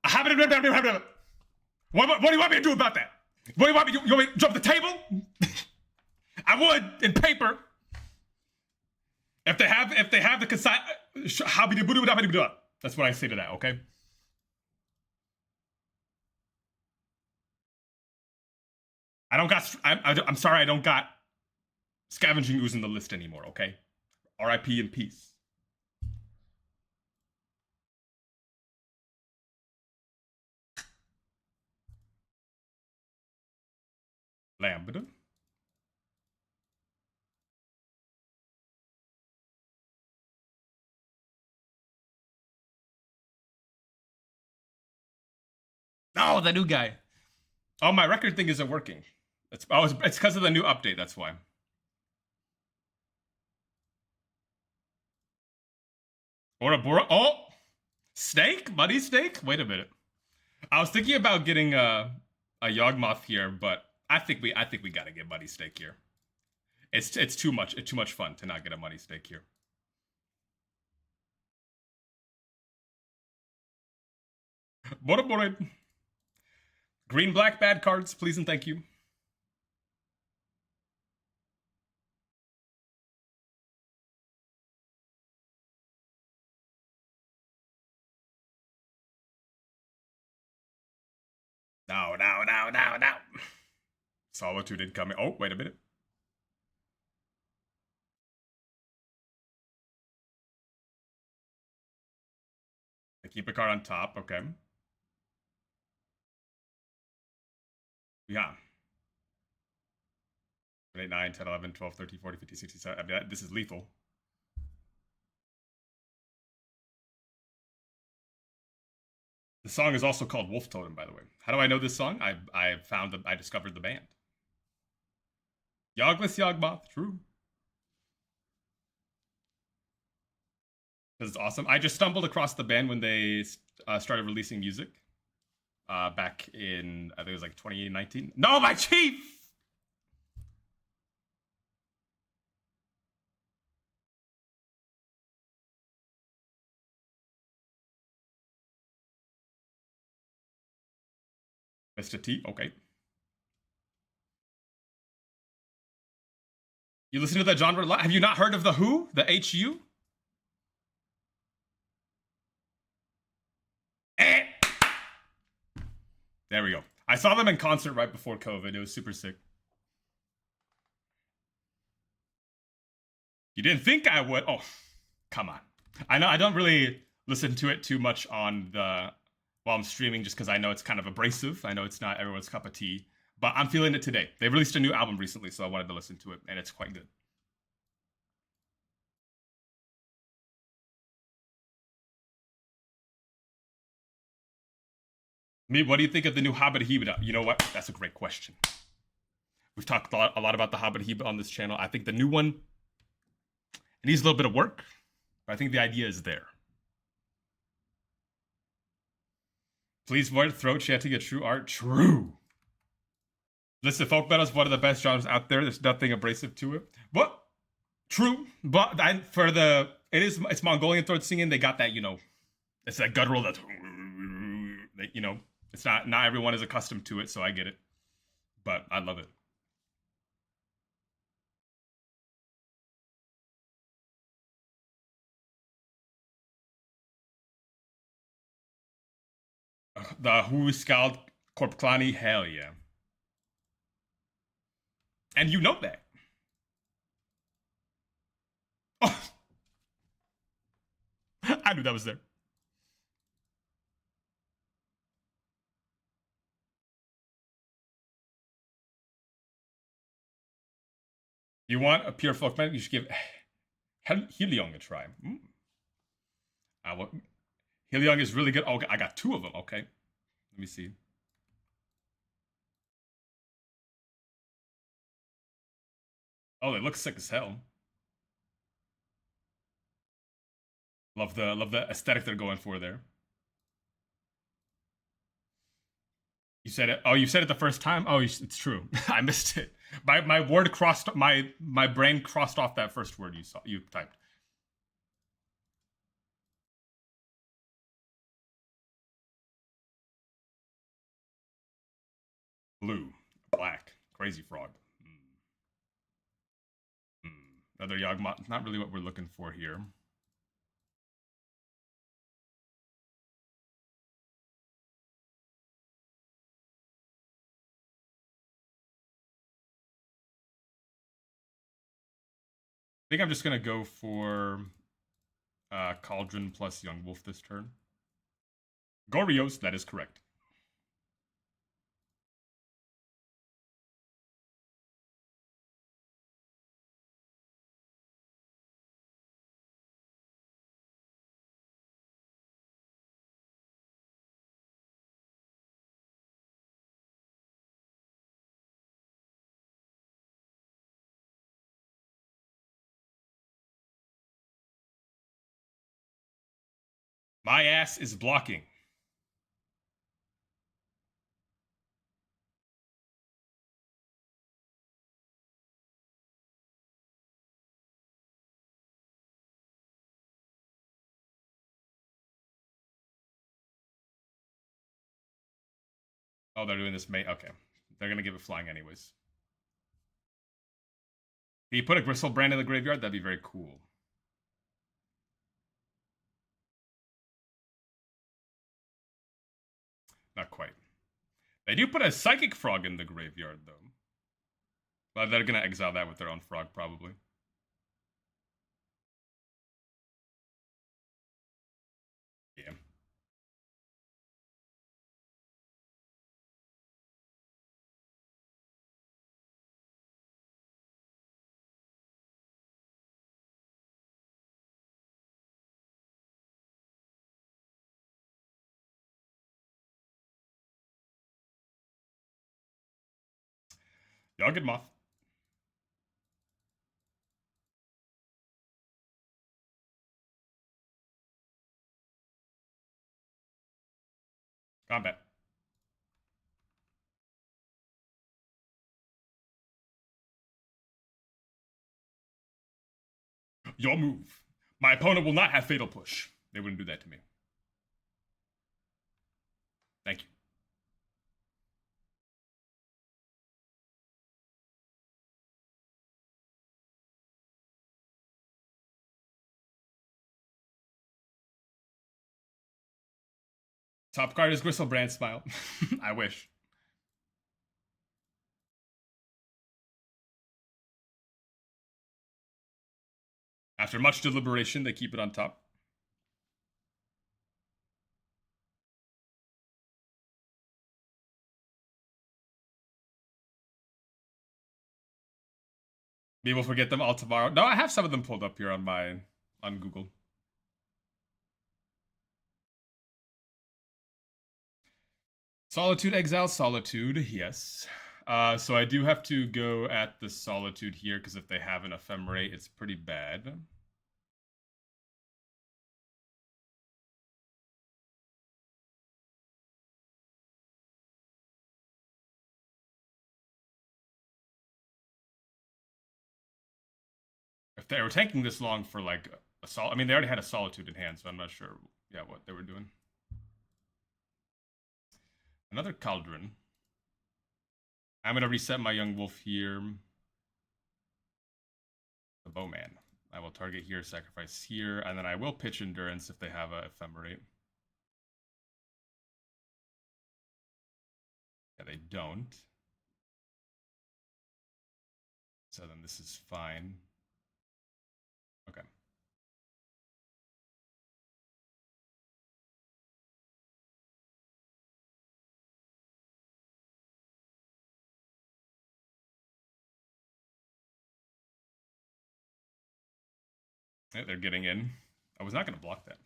What do you want me to do about that? What do you want me to do? You want me to jump the table? I would in paper. If they have the consign, that's what I say to that. Okay. I'm sorry, I don't got Scavenging Ooze in the list anymore. Okay. R.I.P. in peace. Lambda. Oh, the new guy. Oh, my record thing isn't working. It's because of the new update, that's why. Or a Boros. Oh! Snake? Muddy Snake? Wait a minute. I was thinking about getting a Yawgmoth here, but I think we gotta get Muddy Snake here. It's too much fun to not get a Muddy Snake here. Bora. Green, black, bad cards, please and thank you. No. Solitude incoming. Oh, wait a minute. I keep a card on top, okay. Yeah. 8, 9, 10, 11, 12, 13, 14, 15, 16, 17. I mean, this is lethal. The song is also called Wolf Totem, by the way. How do I know this song? I discovered the band. Yawgless Yawgmoth, true. This is awesome. I just stumbled across the band when they started releasing music. Back in, I think it was like 2019. No, my chief! Mr. T, okay. You listen to that genre a lot? Have you not heard of The Who? The HU? There we go. I saw them in concert right before COVID. It was super sick. You didn't think I would? Oh, come on. I know I don't really listen to it too much on the while I'm streaming just because I know it's kind of abrasive. I know it's not everyone's cup of tea, but I'm feeling it today. They released a new album recently, so I wanted to listen to it, and it's quite good. Me, what do you think of the new Hobbit Hebida? You know what? That's a great question. We've talked a lot about the Hobbit Hebida on this channel. I think the new one it needs a little bit of work, but I think the idea is there. Please avoid throat chanting a true art. True. Listen, folk metal is one of the best genres out there. There's nothing abrasive to it. What? True, but for the it's Mongolian throat singing. They got that it's that guttural that it's not everyone is accustomed to it, so I get it, but I love it. The Who Scald Korpklani, hell yeah, and you know that. Oh, I knew that was there. You want a pure folk metal? You should give Heliong a try. Heliong is really good. Okay, I got two of them. Okay, let me see. Oh, they look sick as hell. Love the aesthetic they're going for there. You said it. Oh, you said it the first time. Oh, it's true. I missed it. My word crossed. My brain crossed off that first word you typed. Blue, black, crazy frog. Another Yawgmoth. Not really what we're looking for here. I think I'm just gonna go for Cauldron plus Yawgmoth this turn. Goryoreos, that is correct. My ass is blocking. Oh, they're doing this May. Okay, they're gonna give it flying anyways. Can you put a Gristlebrand in the graveyard? That'd be very cool. Not quite. They do put a Psychic Frog in the graveyard, though. But they're gonna exile that with their own frog, probably. Yeah. Yawgmoth. Combat. Your move. My opponent will not have Fatal Push. They wouldn't do that to me. Thank you. Top card is Gristlebrand Smile. I wish. After much deliberation, they keep it on top. Maybe we'll forget them all tomorrow. No, I have some of them pulled up here on Google. Solitude, exile, Solitude, yes. So I do have to go at the Solitude here, because if they have an Ephemerate, it's pretty bad. If they were taking this long for like I mean, they already had a Solitude in hand, so I'm not sure, yeah, what they were doing. Another Cauldron. I'm gonna reset my Young Wolf here. The Bowman. I will target here, sacrifice here, and then I will pitch Endurance if they have a Ephemerate. Yeah, they don't. So then this is fine. Okay. Yeah, they're getting in. I was not going to block that.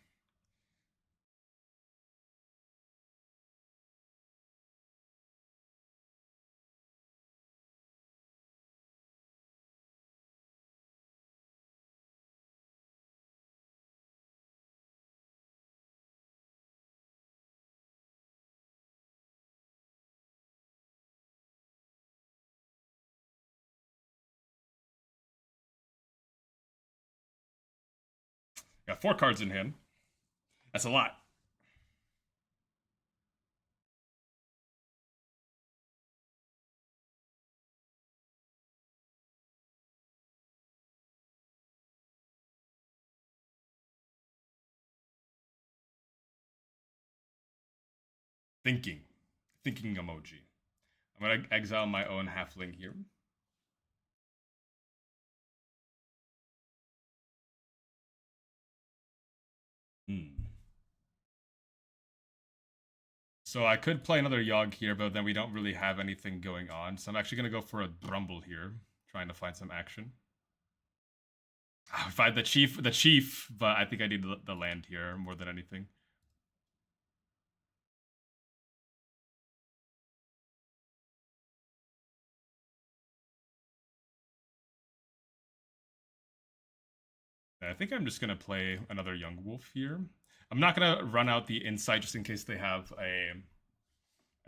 Got 4 cards in hand. That's a lot. Thinking emoji. I'm going to exile my own halfling here. So I could play another Yawg here, but then we don't really have anything going on. So I'm actually going to go for a Brumble here, trying to find some action. I find the chief, but I think I need the land here more than anything. I think I'm just going to play another Young Wolf here. I'm not going to run out the Insight just in case they have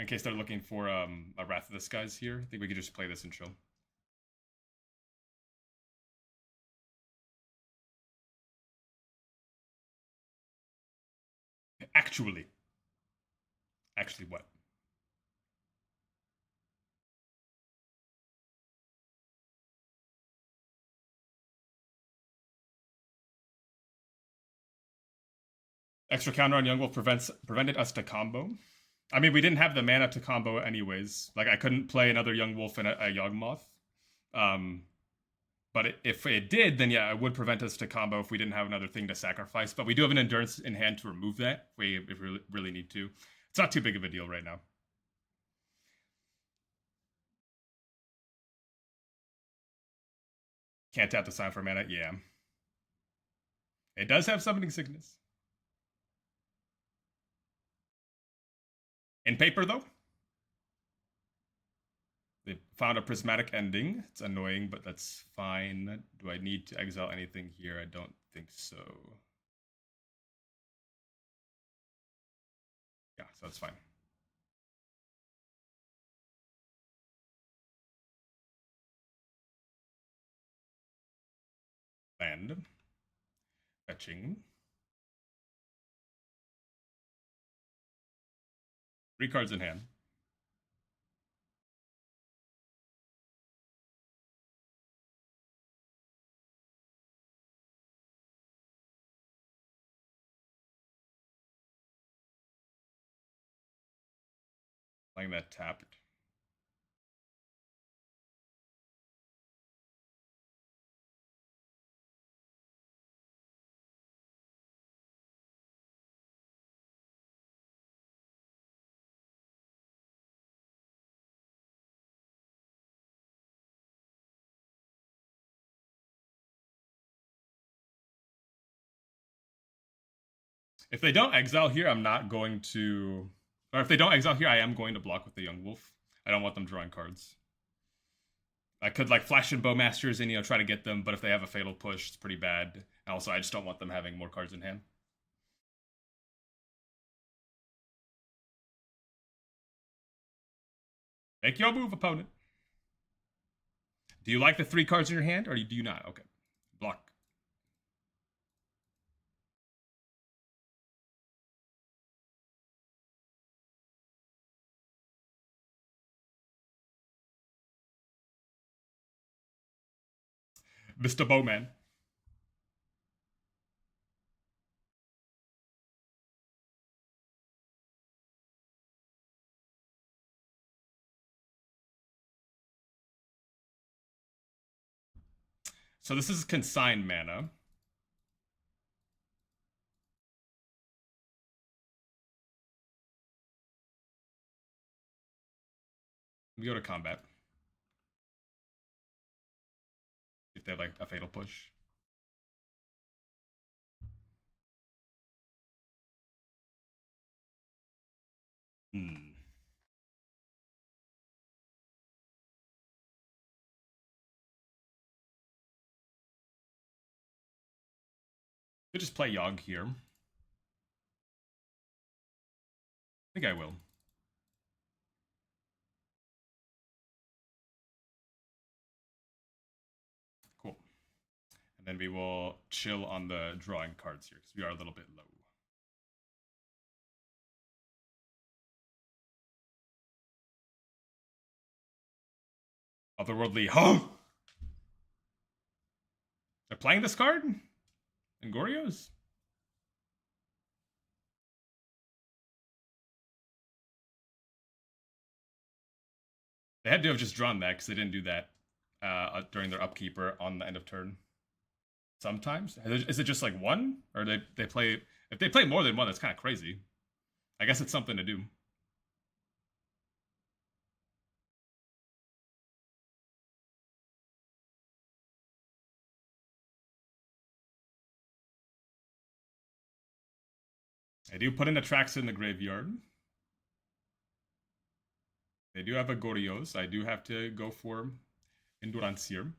in case they're looking for a Wrath of the Skies here. I think we could just play this and chill. Actually what? Extra counter on Young Wolf prevented us to combo. I mean, we didn't have the mana to combo anyways. Like, I couldn't play another Young Wolf and a Yawgmoth. But if it did, then yeah, it would prevent us to combo if we didn't have another thing to sacrifice. But we do have an Endurance in hand to remove that if we really need to. It's not too big of a deal right now. Can't tap the sign for mana. Yeah. It does have Summoning Sickness. In paper, though, they found a prismatic ending. It's annoying, but that's fine. Do I need to exile anything here? I don't think so. Yeah, so that's fine. Land. Fetching. 3 cards in hand. Playing that tapped. If they don't exile here, I'm not going to... Or if they don't exile here, I am going to block with the Yawgmoth. I don't want them drawing cards. I could like flash in Bowmasters and, you know, try to get them, but if they have a Fatal Push, it's pretty bad. And also, I just don't want them having more cards in hand. Make your move, opponent. Do you like the 3 cards in your hand, or do you not? Okay. Block. Mr. Bowman. So this is consigned mana. We go to combat. If they have like a Fatal Push. Hmm. Could just play Yawg here. I think I will. Cool. And then we will chill on the drawing cards here, because we are a little bit low. Otherworldly. Huh? They're playing this card? In Goryoreos? They had to have just drawn that because they didn't do that during their upkeep or on the end of turn. Sometimes? Is it just like one? Or they play... If they play more than one, that's kind of crazy. I guess it's something to do. I do put in Atraxa in the graveyard. They do have a Goryoreos. I do have to go for Endurance here.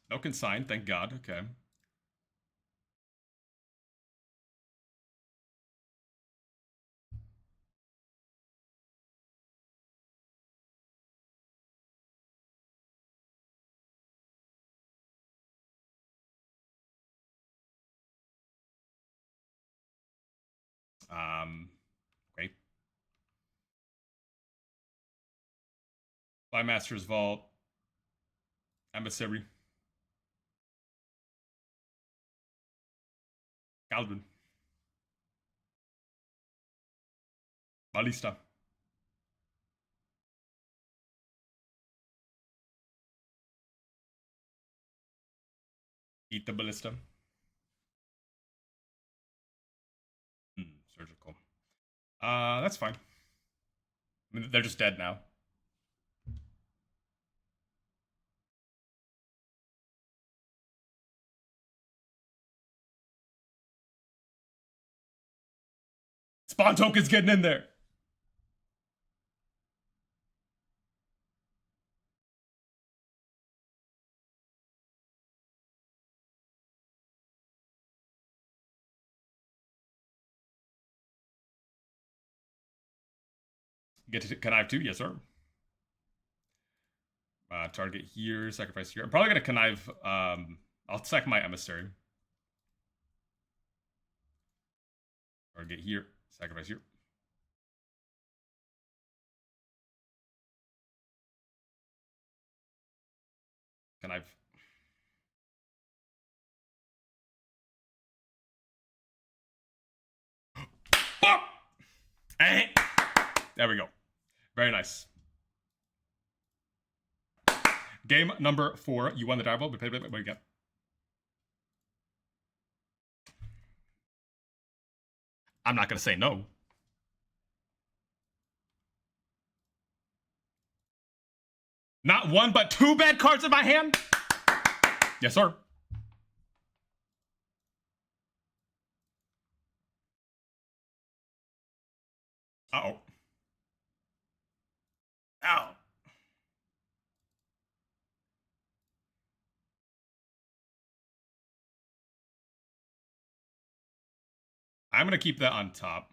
No consign, thank God. Okay. Okay. Master's Vault. Emissary. Caldron. Ballista. Eat the Ballista. Surgical. That's fine. I mean, they're just dead now. Spawn token's getting in there. Get to connive too? Yes, sir. Target here, sacrifice here. I'm probably gonna connive. I'll sack my emissary. Target here, sacrifice here. Connive. There we go. Very nice. Game number 4. You won the dive ball. What do you get? I'm not going to say no. Not one, but two bad cards in my hand? Yes, sir. Uh-oh. Ow. I'm going to keep that on top.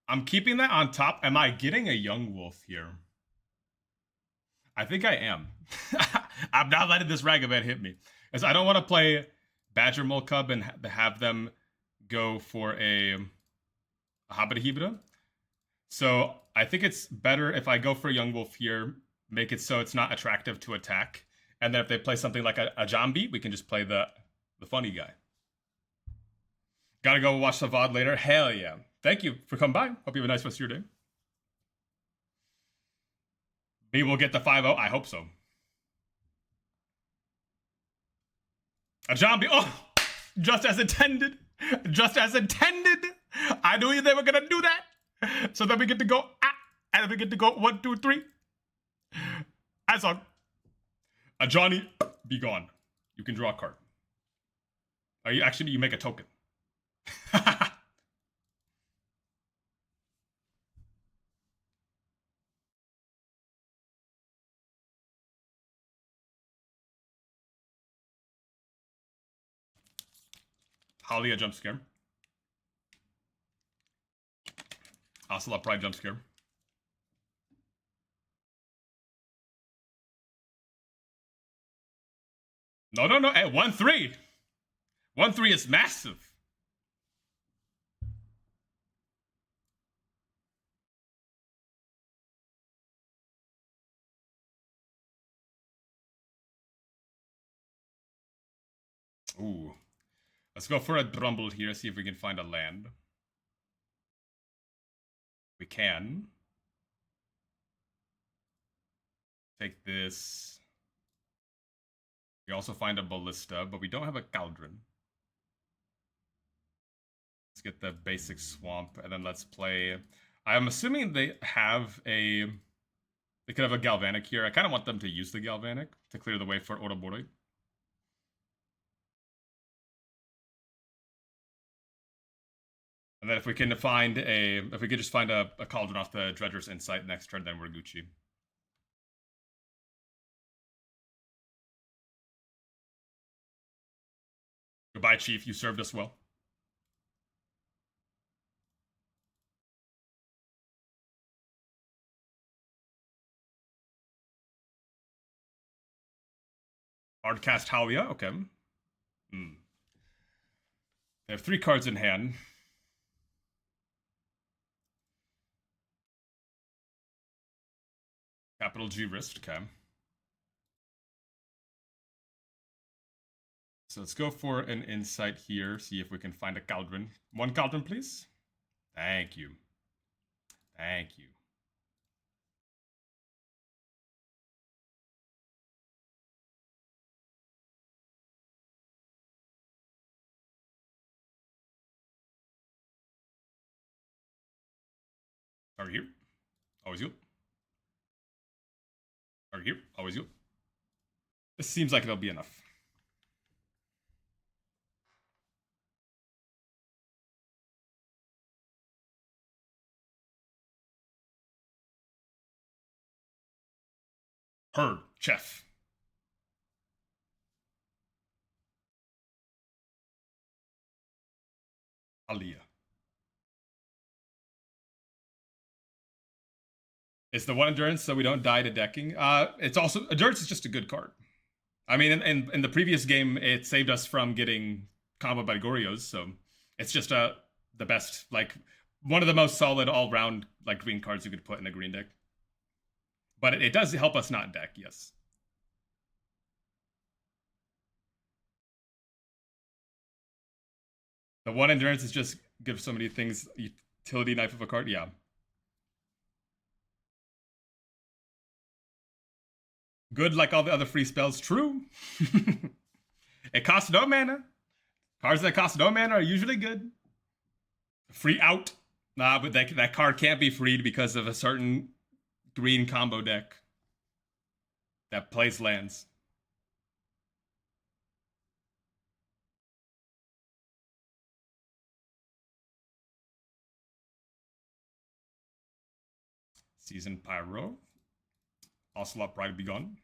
I'm keeping that on top. Am I getting a Yawgmoth here? I think I am. I'm not letting this Ragavan hit me. As I don't want to play Badger Mole Cub and have them go for a Hobbit Hibra. So I think it's better if I go for a Yawgmoth here, make it so it's not attractive to attack. And then if they play something like a zombie, we can just play the funny guy. Gotta go watch the VOD later. Hell yeah. Thank you for coming by. Hope you have a nice rest of your day. Maybe we'll get the 5-0. I hope so. A zombie. Oh, just as intended. Just as intended. I knew they were going to do that. So then we get to go, and then we get to go 1, 2, 3. As on. A Johnny, be gone. You can draw a card. Are you actually, you make a token. Halia jumpscare. Ocelot Pride jumpscare. No. Hey, 1-3. 1-3 is massive. Ooh. Let's go for a Drumble here, see if we can find a land. We can. Take this. We also find a Ballista, but we don't have a Cauldron. Let's get the basic Swamp, and then let's play... I'm assuming they have a... They could have a Galvanic here. I kind of want them to use the Galvanic to clear the way for Ouroboros. And then if we can find if we could just find a Cauldron off the Dredger's Insight next turn, then we're Gucci. Goodbye, Chief. You served us well. Hardcast Halia. Okay. They have 3 cards in hand. Capital G wrist, okay. So let's go for an insight here, see if we can find a Cauldron. 1 Cauldron, please. Thank you. Thank you. Are you? Always you. Are you? Always you. This seems like it'll be enough. Heard, chef. Aliyah. It's the 1 endurance, so we don't die to decking. It's also endurance is just a good card. I mean, in the previous game, it saved us from getting comboed by Goryoreos, so it's just the best, like one of the most solid all-round like green cards you could put in a green deck. But it does help us not deck, yes. The 1 endurance is just give so many things utility knife of a card, yeah. Good like all the other free spells, true. It costs no mana. Cards that cost no mana are usually good. Free out. Nah, but that card can't be freed because of a certain green combo deck that plays lands. Season Pyro. Ocelot Pride be gone.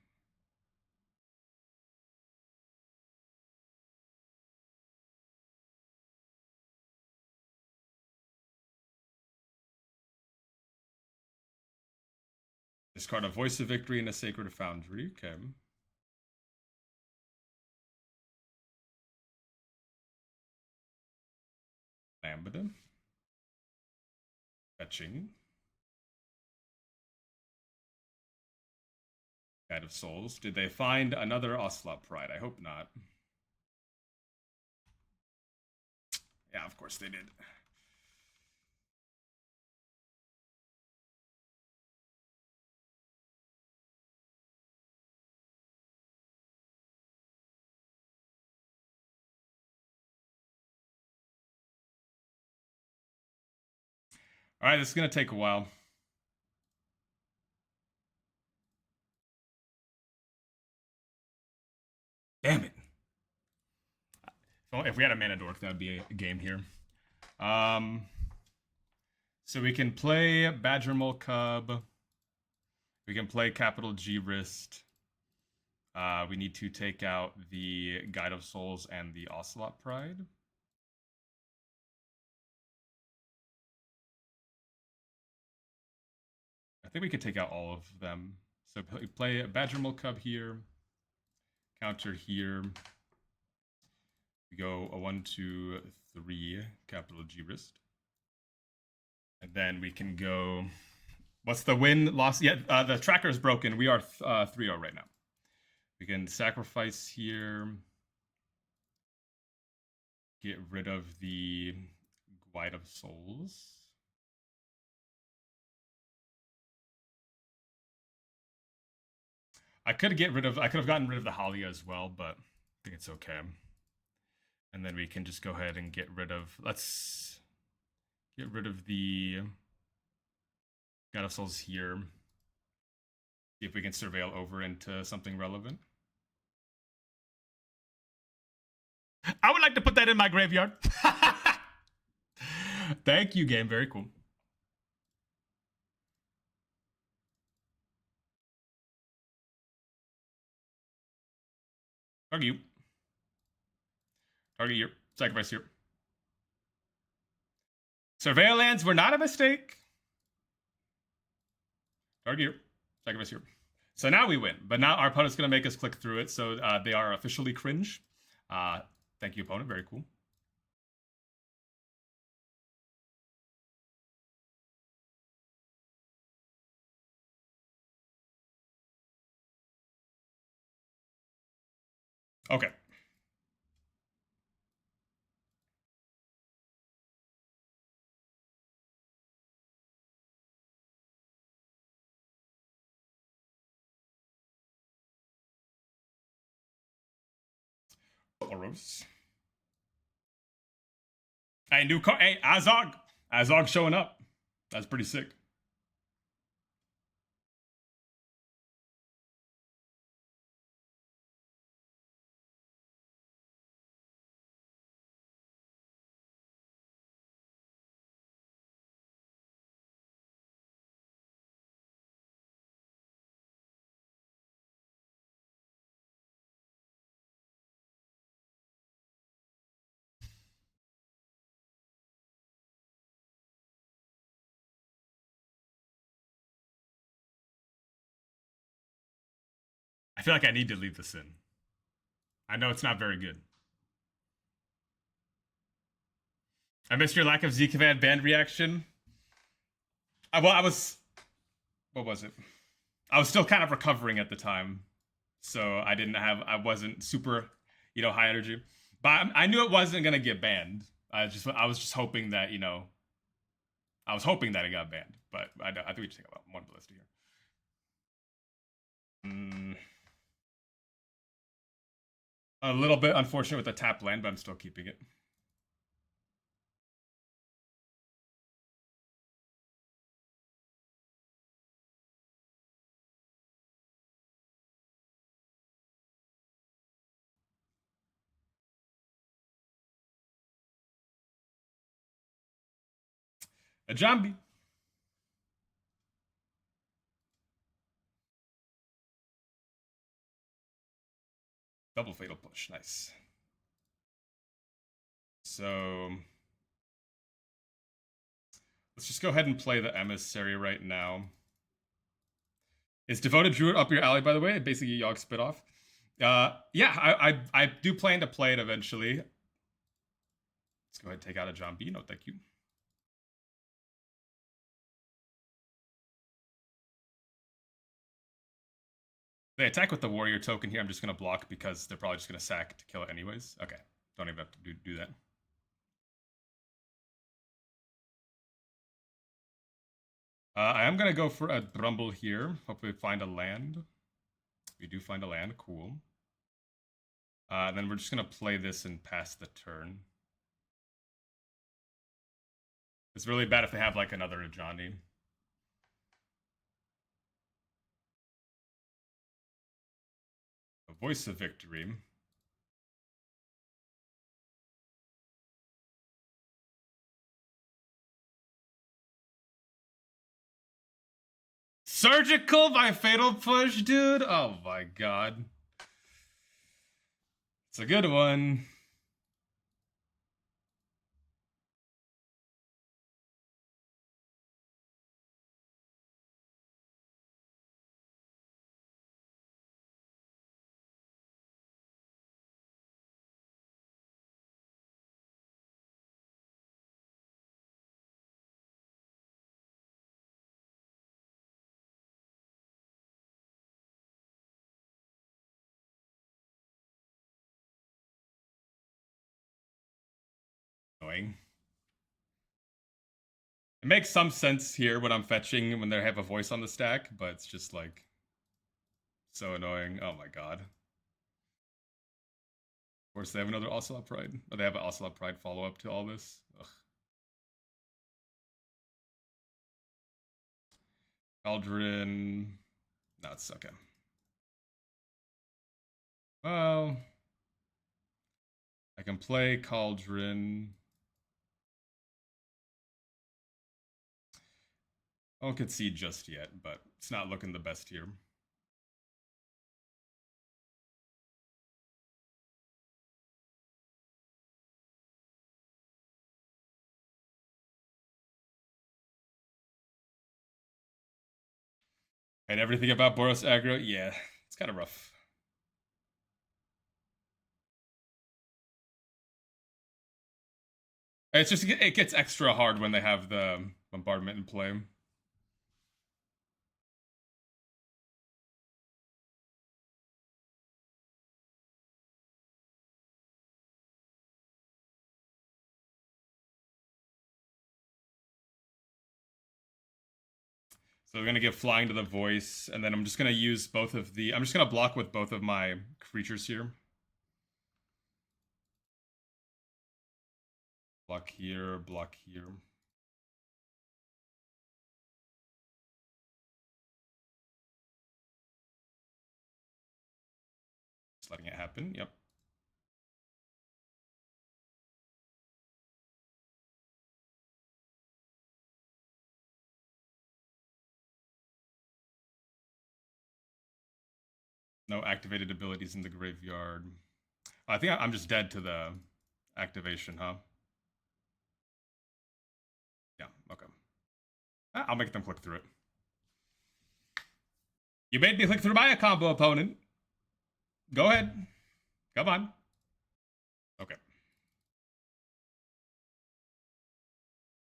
Discard a Voice of Victory and a Sacred Foundry. Okay. Lambda. Fetching. Guide of Souls. Did they find another Ocelot Pride? I hope not. Yeah, of course they did. All right, this is going to take a while. Damn it. If we had a mana dork, that would be a game here. So we can play Badger Mole Cub. We can play Capital G Wrist. We need to take out the Guide of Souls and the Ocelot Pride. I think we could take out all of them. So play Badger Mole Cub here. Counter here. We go a 1, 2, 3 Capital G Wrist. And then we can go. What's the win loss? Yeah, the tracker is broken. We are 3-0 right now. We can sacrifice here. Get rid of the Guide of Souls. I could have gotten rid of the Halia as well, but I think it's okay. And then we can just go ahead and get rid of, let's get rid of the God of Souls here. See if we can surveil over into something relevant. I would like to put that in my graveyard. Thank you, game. Very cool. Target you. Target here. Sacrifice here. Surveil lands were not a mistake. Target here. Sacrifice here. So now we win. But now our opponent's going to make us click through it. So they are officially cringe. Thank you, opponent. Very cool. Okay. Boros. Hey, new car. Hey, Azog. Azog showing up. That's pretty sick. I feel like I need to leave this in. I know it's not very good. I missed your lack of Z-Command band reaction. Well, I was... What was it? I was still kind of recovering at the time. So I wasn't super, high energy. But I knew it wasn't going to get banned. I was just hoping that, I was hoping that it got banned. But I think we just take about one ballista here. A little bit unfortunate with the tap land, but I'm still keeping it. A zombie. Double fatal push. Nice. So let's just go ahead and play the emissary right now. Is Devoted Druid up your alley, by the way? Basically, Yawg spit off. Yeah, I do plan to play it eventually. Let's go ahead and take out a zombie. No, thank you. They attack with the warrior token here. I'm just going to block because they're probably just going to sack to kill it anyways. Okay, don't even have to do that. I am going to go for a Brumble here. Hopefully find a land. We do find a land. Cool. Then we're just going to play this and pass the turn. It's really bad if they have like another Ajani. A Voice of Victory. Surgical by Fatal Push, dude? Oh my god. It's a good one. Annoying. It makes some sense here when I'm fetching when they have a voice on the stack, but it's just like so annoying. Oh my god. Of course, they have another Ocelot Pride. Oh, they have an Ocelot Pride follow-up to all this. Ugh. Cauldron. No, it's okay. Well, I can play Cauldron. I won't concede just yet, but it's not looking the best here. And everything about Boros aggro, yeah, it's kind of rough. It's just, it gets extra hard when they have the bombardment in play. So we're gonna give flying to the voice, and then I'm just gonna use both of the. I'm just gonna block with both of my creatures here. Block here, block here. Just letting it happen. Yep. No activated abilities in the graveyard. I think I'm just dead to the activation, huh? Yeah, okay. I'll make them click through it. You made me click through my combo opponent. Go ahead. Come on. Okay.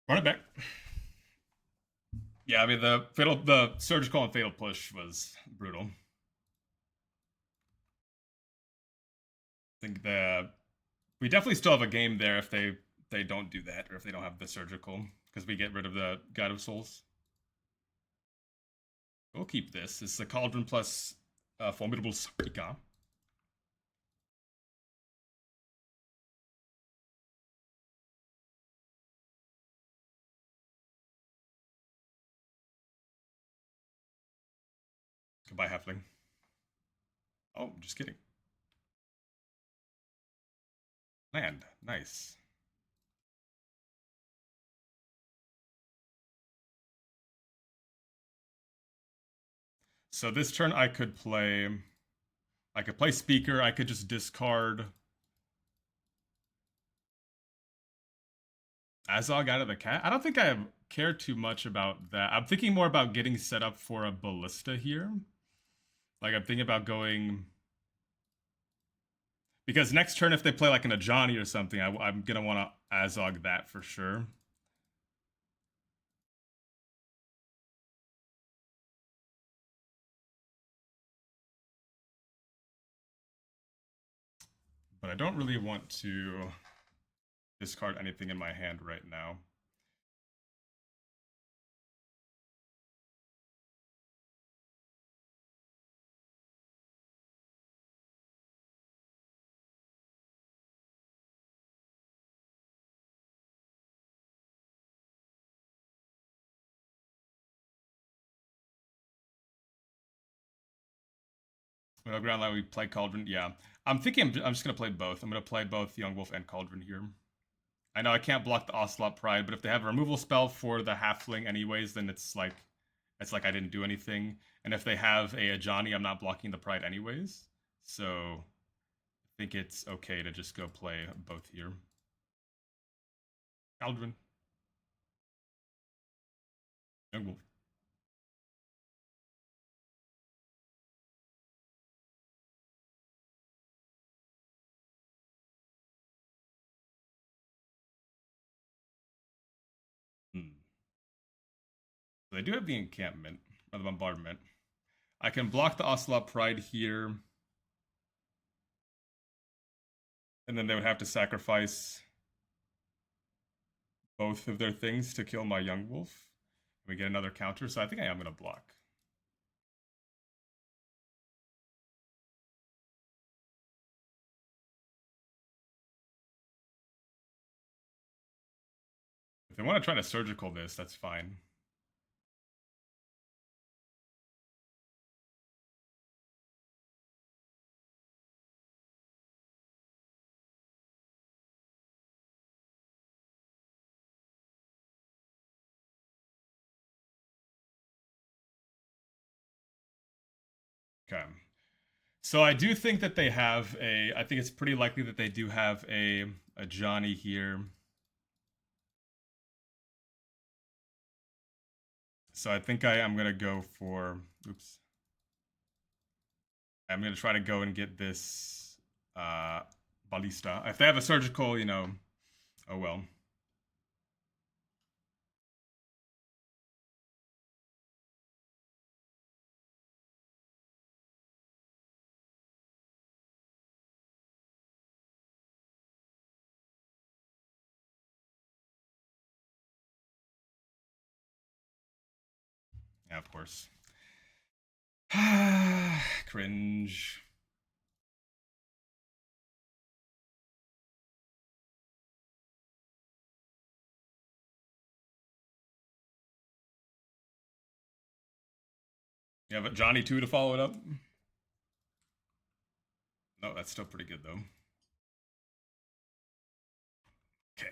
Run it back. Yeah, I mean the surgical and fatal push was brutal. I think we definitely still have a game there if they don't do that, or if they don't have the surgical, because we get rid of the God of Souls. We'll keep this. It's the Cauldron plus Formidable Sarika. Goodbye, Halfling. Oh, just kidding. Land. Nice. So this turn I could play Speaker. I could just discard Azog out of the cat. I don't think I care too much about that. I'm thinking more about getting set up for a Ballista here. Like, I'm thinking about going... Because next turn, if they play like an Ajani or something, I'm going to want to Azog that for sure. But I don't really want to discard anything in my hand right now. Middle ground line, we play Cauldron. Yeah. I'm thinking I'm just going to play both. I'm going to play both Yawgmoth and Cauldron here. I know I can't block the Ocelot Pride, but if they have a removal spell for the Halfling anyways, then it's like I didn't do anything. And if they have a Ajani, I'm not blocking the Pride anyways. So I think it's okay to just go play both here. Cauldron. Yawgmoth. So they do have the encampment, or the bombardment. I can block the Ocelot Pride here. And then they would have to sacrifice both of their things to kill my Yawgmoth. We get another counter, so I think I am going to block. If they want to try to surgical this, that's fine. Okay. So I do think that they have I think it's pretty likely that they do have a Johnny here. So I think I am going to go for, oops. I'm going to try to go and get this Ballista. If they have a surgical, you know, oh well. Yeah, of course. Cringe. You have a Johnny 2 to follow it up? No, that's still pretty good though. Okay.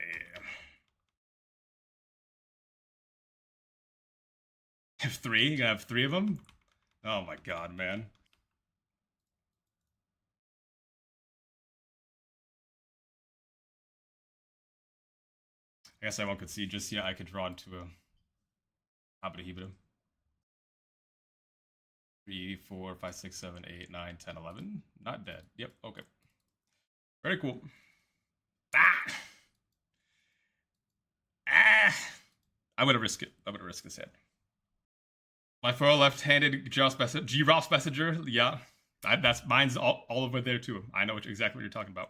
Have 3? You gonna have 3 of them? Oh my god, man. I guess I won't concede just yet. I could draw into a Hobbit Hebrew. 3, 4, 5, 6, 7, 8, 9, 10, 11. Not dead. Yep, okay. Very cool. Ah! Ah! I'm gonna risk it. I'm gonna risk this hand. My foil left-handed G-Ross Messenger. Yeah. That's mine's all over there too. I know exactly what you're talking about.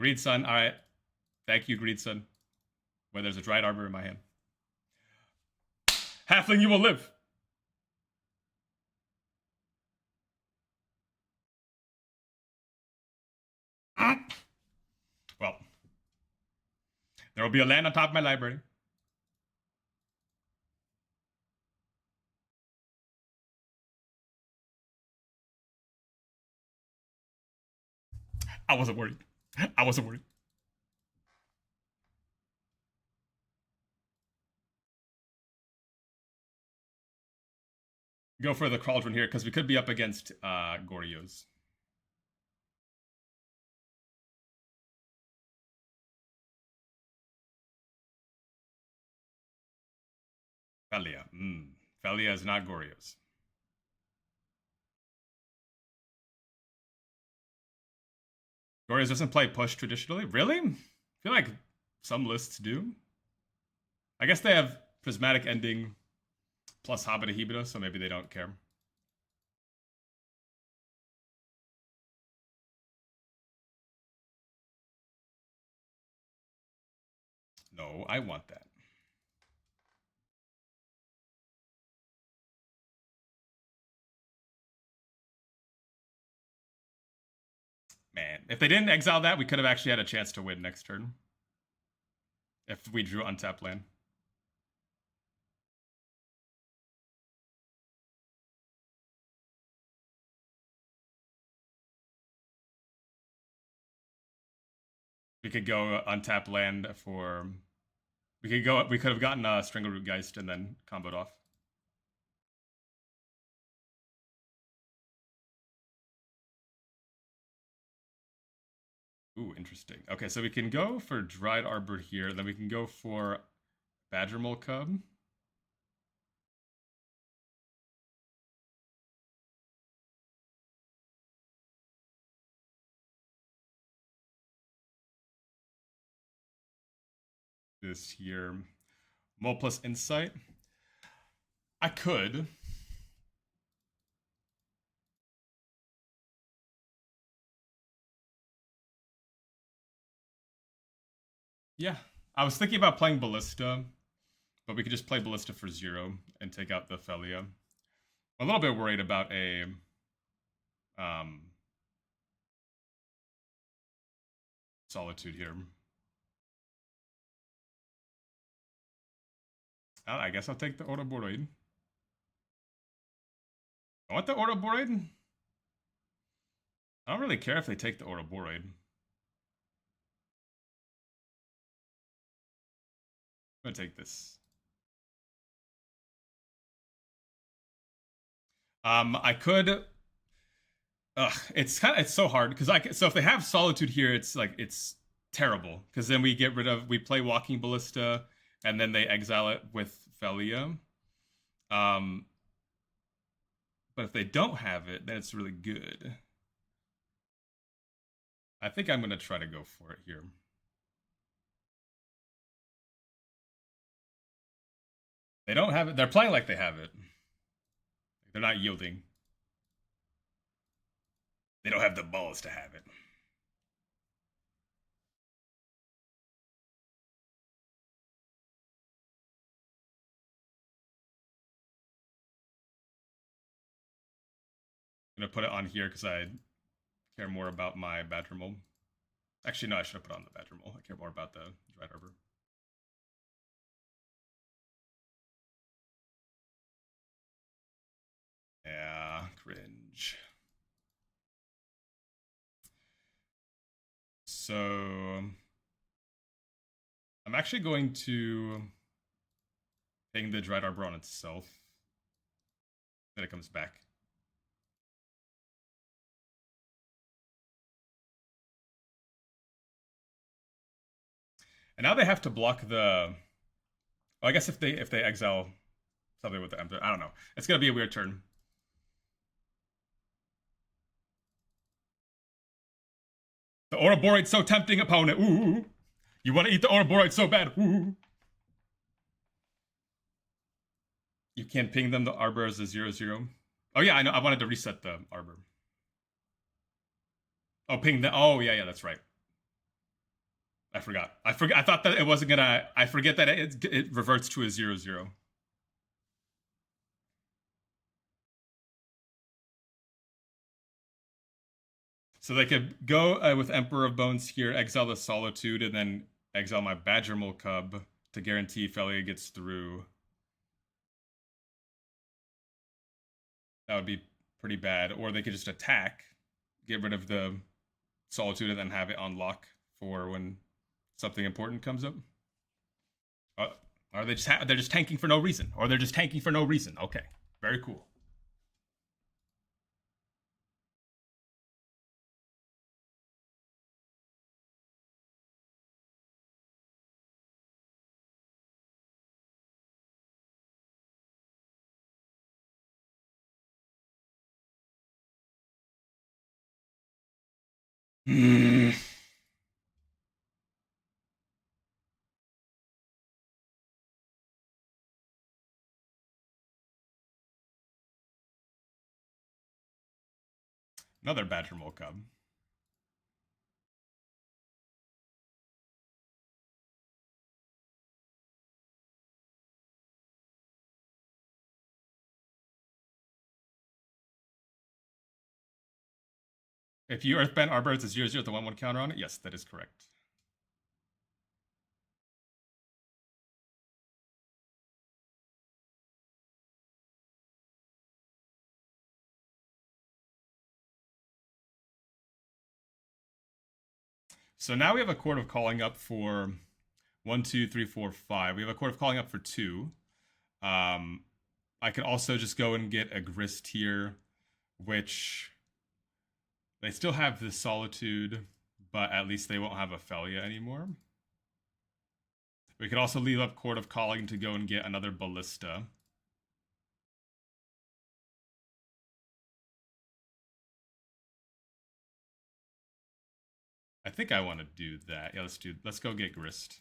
Greed Sun. All right. Thank you, Greed Sun. Where there's a Dried Arbor in my hand. Halfling, you will live. Well, there will be a land on top of my library. I wasn't worried. I wasn't worried. Go for the Cauldron here, because we could be up against Goryoreos. Felia. Felia is not Goryoreos. Goryoreos doesn't play push traditionally? Really? I feel like some lists do. I guess they have Prismatic Ending plus Hobbit Ahibita, so maybe they don't care. No, I want that. Man, if they didn't exile that, we could have actually had a chance to win next turn. If we drew untapped land. We could go untap land for. We could have gotten Strangleroot Geist and then comboed off. Ooh, interesting. Okay, so we can go for Dried Arbor here, then we can go for Badgermole Cub. This here. Mole plus Insight. I could. Yeah. I was thinking about playing Ballista, but we could just play Ballista for 0 and take out the Felia. I'm a little bit worried about a Solitude here. I guess I'll take the Ouroboros. I want the Ouroboros. I don't really care if they take the Ouroboros. I'm gonna take this. I could. It's so hard because so if they have Solitude here, it's terrible because then we play Walking Ballista and then they exile it with Felia. But if they don't have it, then it's really good. I think I'm gonna try to go for it here. They don't have it. They're playing like they have it. They're not yielding. They don't have the balls to have it. I'm gonna put it on here because I care more about my Badgermole. Actually, no, I should have put on the Badgermole. I care more about the Dried Arbor. Yeah, cringe. So I'm actually going to ping the Dried Arbor on itself. Then it comes back. And now they have to block the. Oh, I guess if they exile something with the Emperor, I don't know. It's gonna be a weird turn. The Ouroboros so tempting, opponent. Ooh, you want to eat the Ouroboros so bad. Ooh. You can't ping them. The Arbor is a 0/0. Oh yeah, I know. I wanted to reset the Arbor. Oh, ping the. Oh yeah, that's right. I forgot. I thought that it wasn't gonna. I forget that it reverts to a 0/0. So they could go with Emperor of Bones here, exile the Solitude, and then exile my Badgermole Cub to guarantee Felia gets through. That would be pretty bad. Or they could just attack, get rid of the Solitude, and then have it on lock for when something important comes up. Are they they're just tanking for no reason, or they're just tanking for no reason? Okay, very cool. Hmm. Another Badger Mole Cub. If you Earthbend Arbor, it's a 0/0 with a 1/1 counter on it. Yes, that is correct. So now we have a Court of Calling up for 1, 2, 3, 4, 5. We have a Court of Calling up for 2. I could also just go and get a Grist here, which they still have the Solitude, but at least they won't have Ophelia anymore. We could also leave up Court of Calling to go and get another Ballista. I think I want to do that. Yeah, let's go get Grist.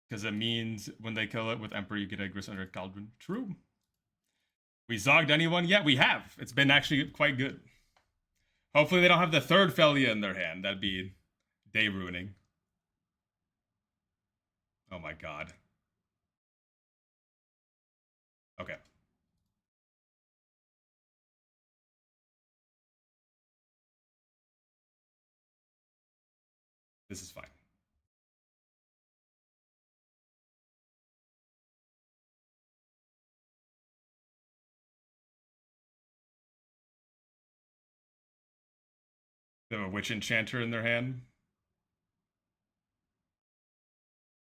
Because it means when they kill it with Emperor, you get a Grist under a Cauldron. True. We zogged anyone yet? We have. It's been actually quite good. Hopefully they don't have the third Felia in their hand. That'd be day ruining. Oh my god. Okay. This is fine. They have a Witch Enchanter in their hand.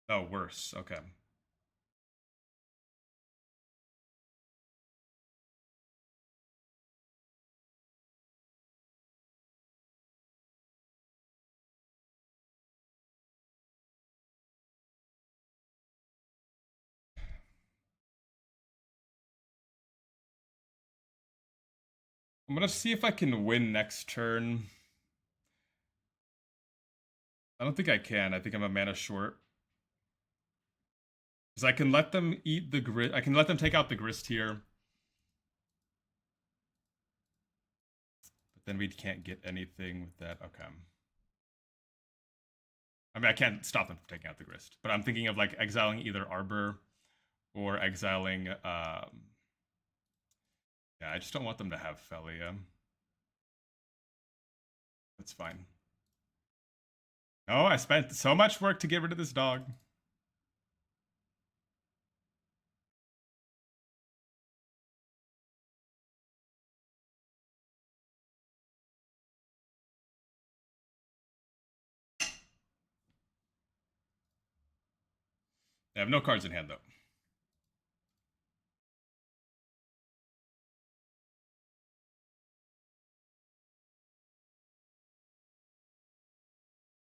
Oh, worse. Okay. I'm gonna see if I can win next turn. I don't think I can. I think I'm a mana short. Because I can let them eat the Grist. I can let them take out the Grist here. But then we can't get anything with that. Okay. I mean, I can't stop them from taking out the Grist. But I'm thinking of like exiling either Arbor or exiling... Yeah, I just don't want them to have Felia. That's fine. Oh, I spent so much work to get rid of this dog. I have no cards in hand, though.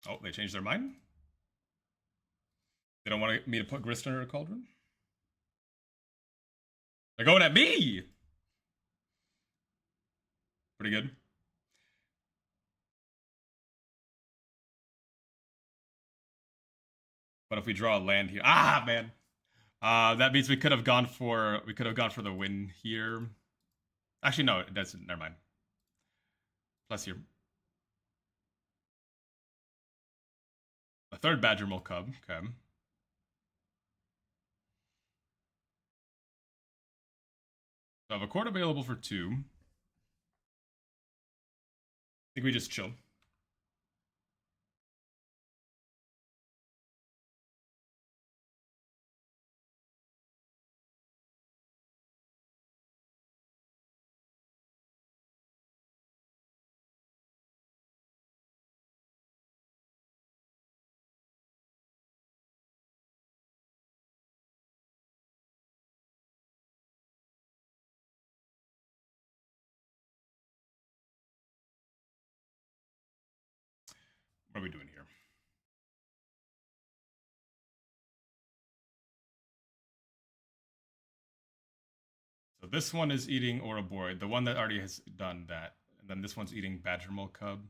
Oh, they changed their mind? They don't want me to put Grist under a Cauldron? They're going at me! Pretty good. But if we draw a land here... Ah, man! That means we could have gone for the win here. Actually, no, it doesn't. Never mind. Plus here. A third Badger Mole Cub. Okay. So I have a court available for 2. I think we just chill. What are we doing here? So this one is eating Ouroboros, the one that already has done that. And then this one's eating Badgermole Cub.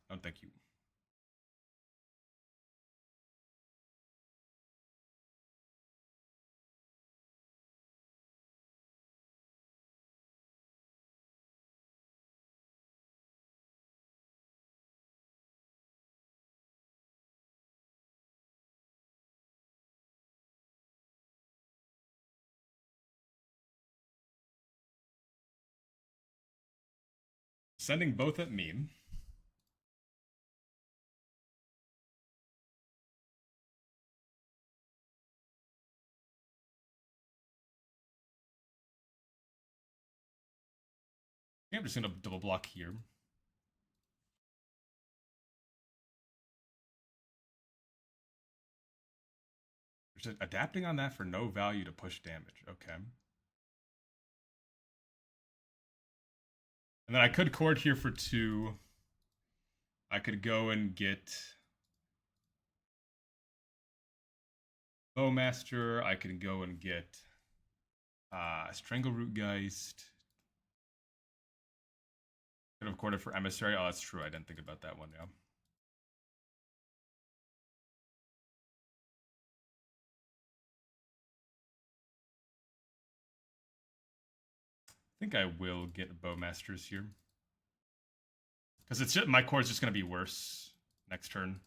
No, thank you. Sending both at me. I'm just going to double block here. Just adapting on that for no value to push damage. Okay. And then I could cord here for 2. I could go and get Bowmaster. I can go and get Strangleroot Geist. Could have corded for Emissary. Oh, that's true. I didn't think about that one, yeah. I think I will get Bowmasters here. Because it's just, my core is just going to be worse next turn.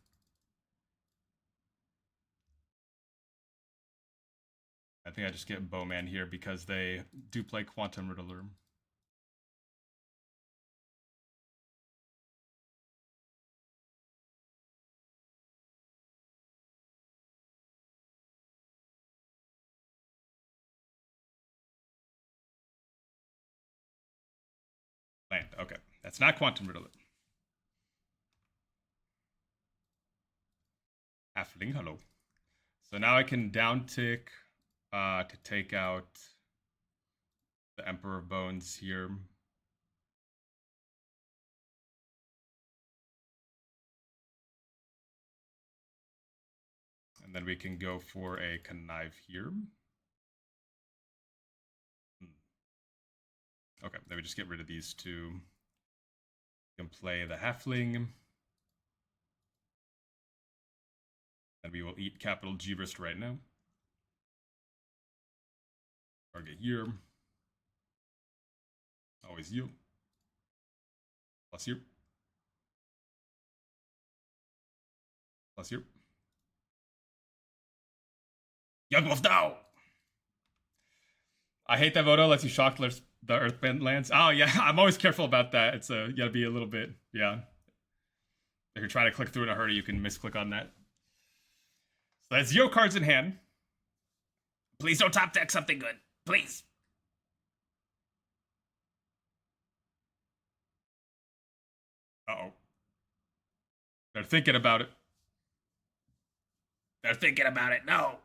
I think I just get Bowman here because they do play Quantum Riddler. Land. Okay, that's not Quantum Riddler. Halfling, hello. So now I can downtick to take out the Emperor of Bones here. And then we can go for a Connive here. Okay, then we just get rid of these 2. You can play the Halfling. And we will eat capital G-Rist right now. Target here. Always you. Plus you. Plus you. Yawgmoth now! I hate that Voto lets you shock the Earthbend lands. Oh, yeah, I'm always careful about that. It's you gotta be a little bit, yeah. If you're trying to click through in a hurry, you can misclick on that. So that's 0 cards in hand. Please don't top deck something good. Please. Uh-oh. They're thinking about it. They're thinking about it. No.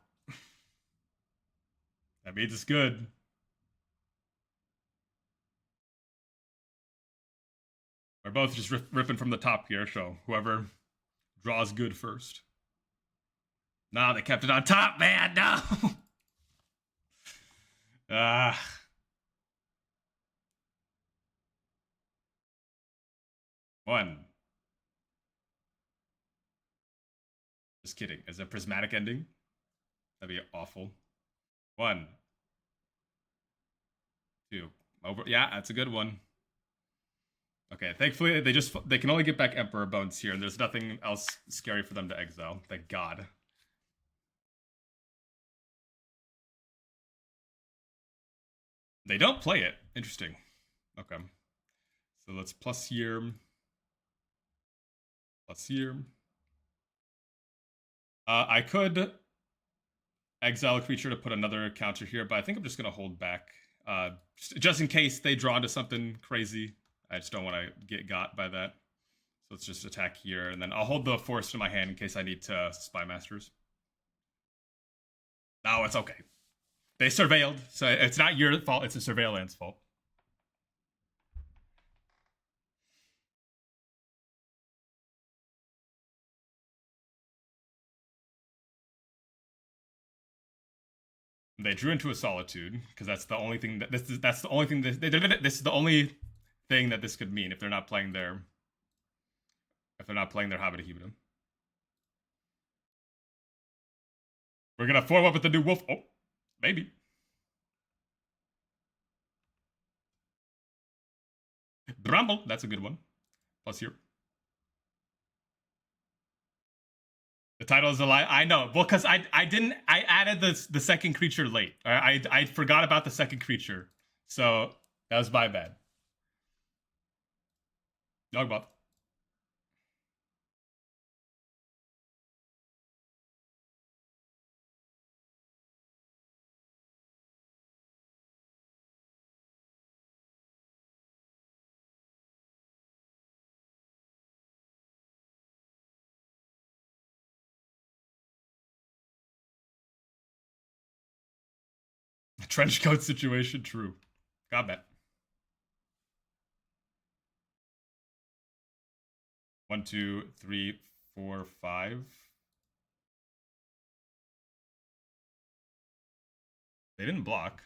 That means it's good. We're both just ripping from the top here, so whoever draws good first. Nah, they kept it on top, man. No. One. Just kidding. Is it a prismatic ending? That'd be awful. 1. 2. Over. Yeah, that's a good one. Okay, thankfully they can only get back Emperor Bones here, and there's nothing else scary for them to exile. Thank God. They don't play it. Interesting. Okay. So let's plus here. Plus here. I could exile a creature to put another counter here, but I think I'm just going to hold back. Just in case they draw into something crazy. I just don't want to get got by that. So let's just attack here, and then I'll hold the forest in my hand in case I need to Spy Masters. No, it's okay. They surveilled, so it's not your fault, it's a surveillance fault. They drew into a Solitude because that's the only thing that that's the only thing this is the only thing that this could mean if they're not playing their Hobbit Hebida. We're gonna form up with the new wolf. Oh, maybe. Bramble, that's a good one. Plus here. The title is a lie. I know. Well, because I added the second creature late. I forgot about the second creature. So that was my bad. Yawgmoth. Trench coat situation, true. Got that. 1, 2, 3, 4, 5. They didn't block.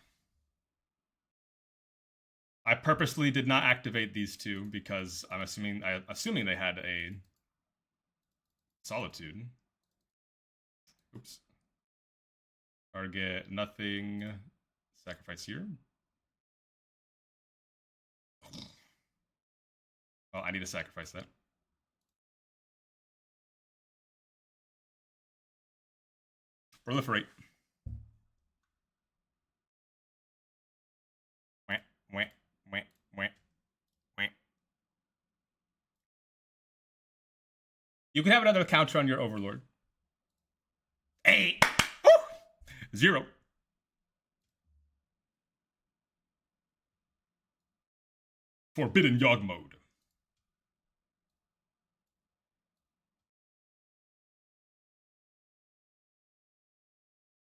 I purposely did not activate these two because I'm assuming they had a Solitude. Oops. Target nothing. Sacrifice here. Oh, I need to sacrifice that. Proliferate. Wah, wah, wah, wah, wah. You can have another counter on your Overlord. 8. Woo! 0. Forbidden Yawg mode.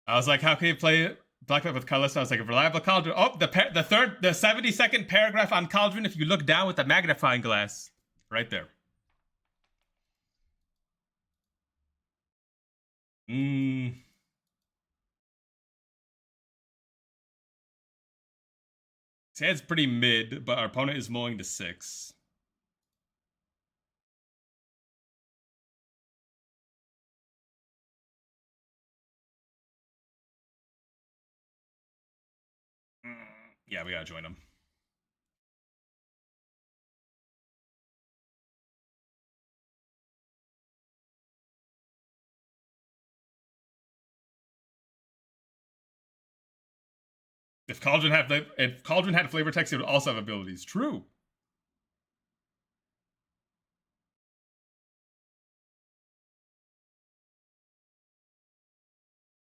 I was like, how can you play Black Knight with colorless? I was like, a reliable Cauldron. Oh, the 72nd paragraph on Cauldron. If you look down with the magnifying glass, right there. His hand's pretty mid, but our opponent is mulling to 6. Yeah, we gotta join him. If Cauldron had flavor text, it would also have abilities. True.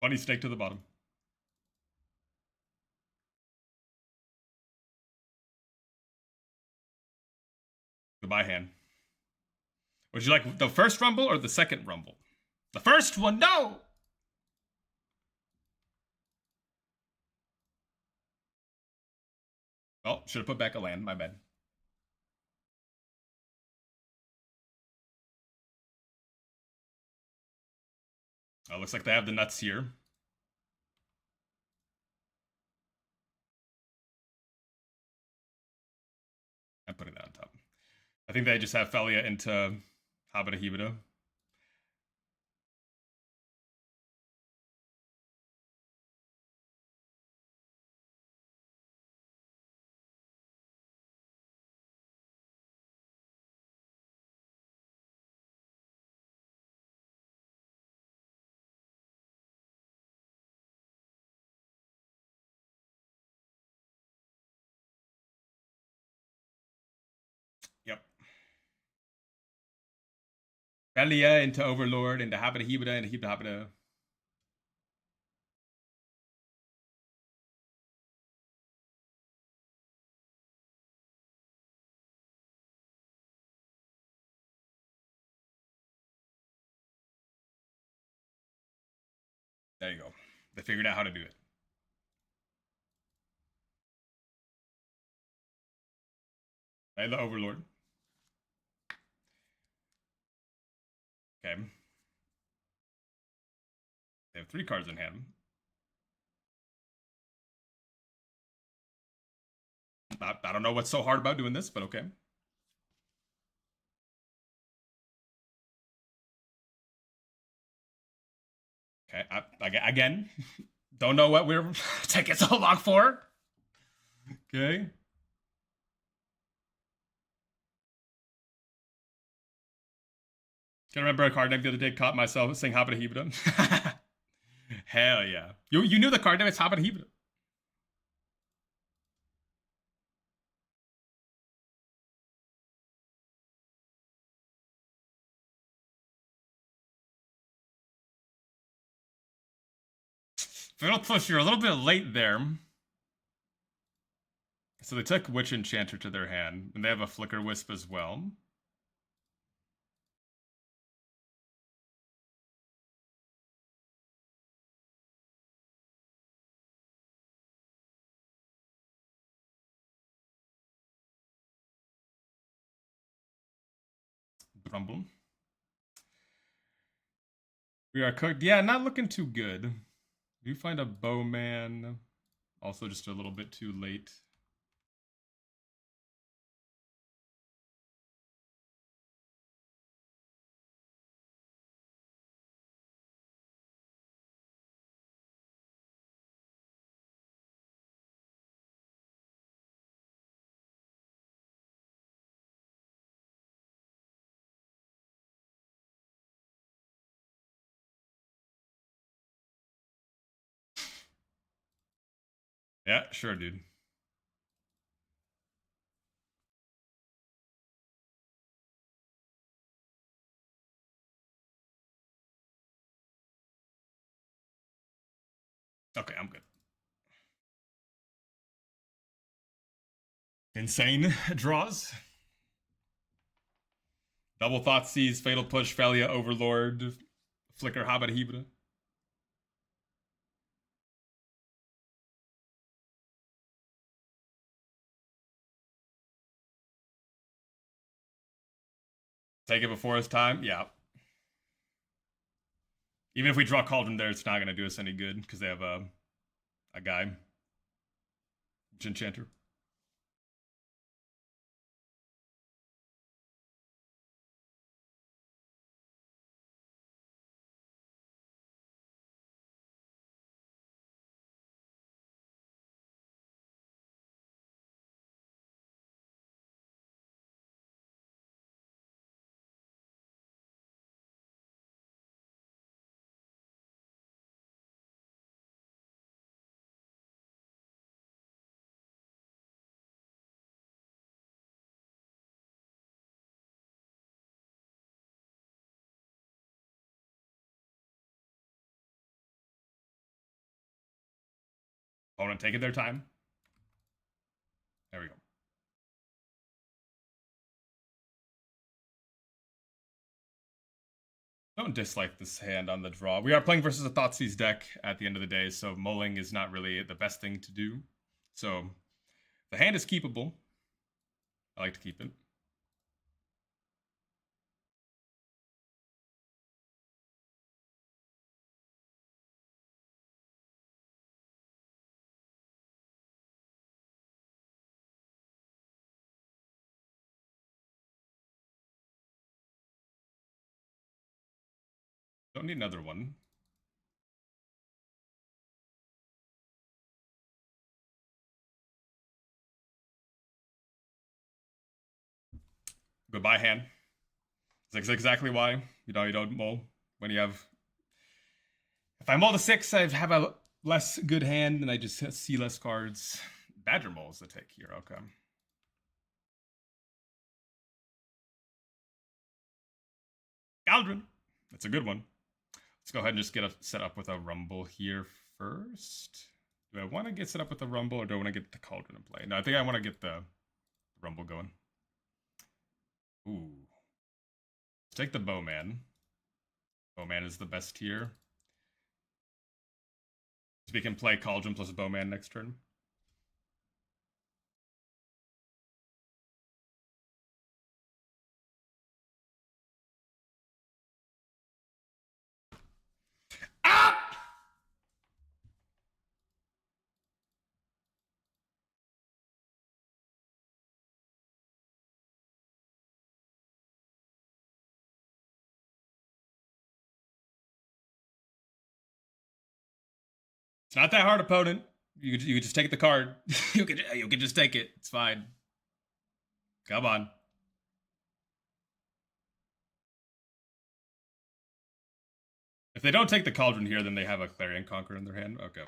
Funny stake to the bottom. Goodbye, hand. Would you like the first rumble or the second rumble? The first one, no! Oh, should have put back a land, my bad. Oh, looks like they have the nuts here. I'm putting that on top. I think they just have Felia into Hobbit Hebida. Yep. Felia into Overlord, into Hobbit Hebida, into Hebida Hobbita. There you go. They figured out how to do it. Play the Overlord. Okay. They have 3 cards in hand. I don't know what's so hard about doing this, but okay. Okay, again, don't know what we're taking so long for. Okay. Can I remember a card name the other day? Caught myself saying Hobbit Hebra. Hell yeah. You knew the card name, it's Hobbit Hebra. Fatal Push, you're a little bit late there. So they took Witch Enchanter to their hand, and they have a Flicker Wisp as well. Grumble. We are cooked. Yeah, not looking too good. Do you find a Bowman? Also just a little bit too late. Yeah, sure, dude. Okay, I'm good. Insane draws. Double Thoughtseize, Fatal Push, Felia, Overlord, Flicker, Hobbit, Hebra. Take it before his time? Yeah. Even if we draw Cauldron there, it's not going to do us any good because they have a guy. Enchanter. Opponent taking their time. There we go. Don't dislike this hand on the draw. We are playing versus a Thoughtseize deck at the end of the day, so mulling is not really the best thing to do. So the hand is keepable. I like to keep it. Don't need another one. Goodbye, hand. That's exactly why you don't mull when you have. If I mull to 6, I have a less good hand, and I just see less cards. Badger Mole is the take here. Okay. Galdrin. That's a good one. Let's go ahead and just get set up with a Rumble here first. Do I want to get set up with the Rumble, or do I want to get the Cauldron in play? No, I think I want to get the Rumble going. Ooh. Let's take the Bowman. Bowman is the best here. So we can play Cauldron plus Bowman next turn. Ah! not that hard, opponent. You could just take the card. you could just take it. It's fine. Come on. If they don't take the Cauldron here, then they have a Clarion Conqueror in their hand. Okay.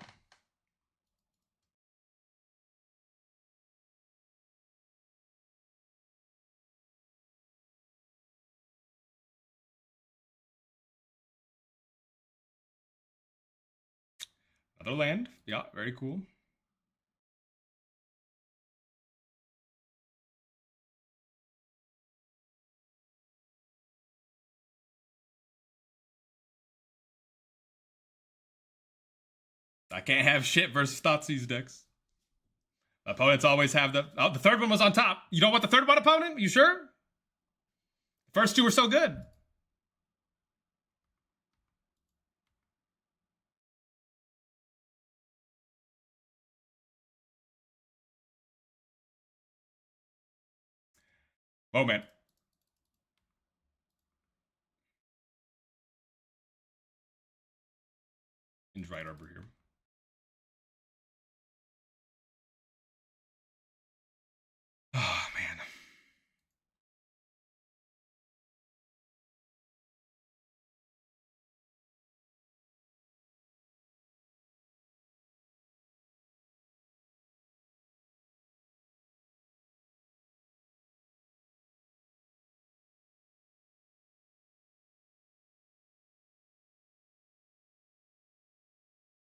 Another land. Yeah, very cool. I can't have shit versus Thoughtseize decks. Opponents always have the... Oh, the third one was on top. You don't want the third one, opponent? You sure? First two were so good. Moment. Right over here. Oh, man.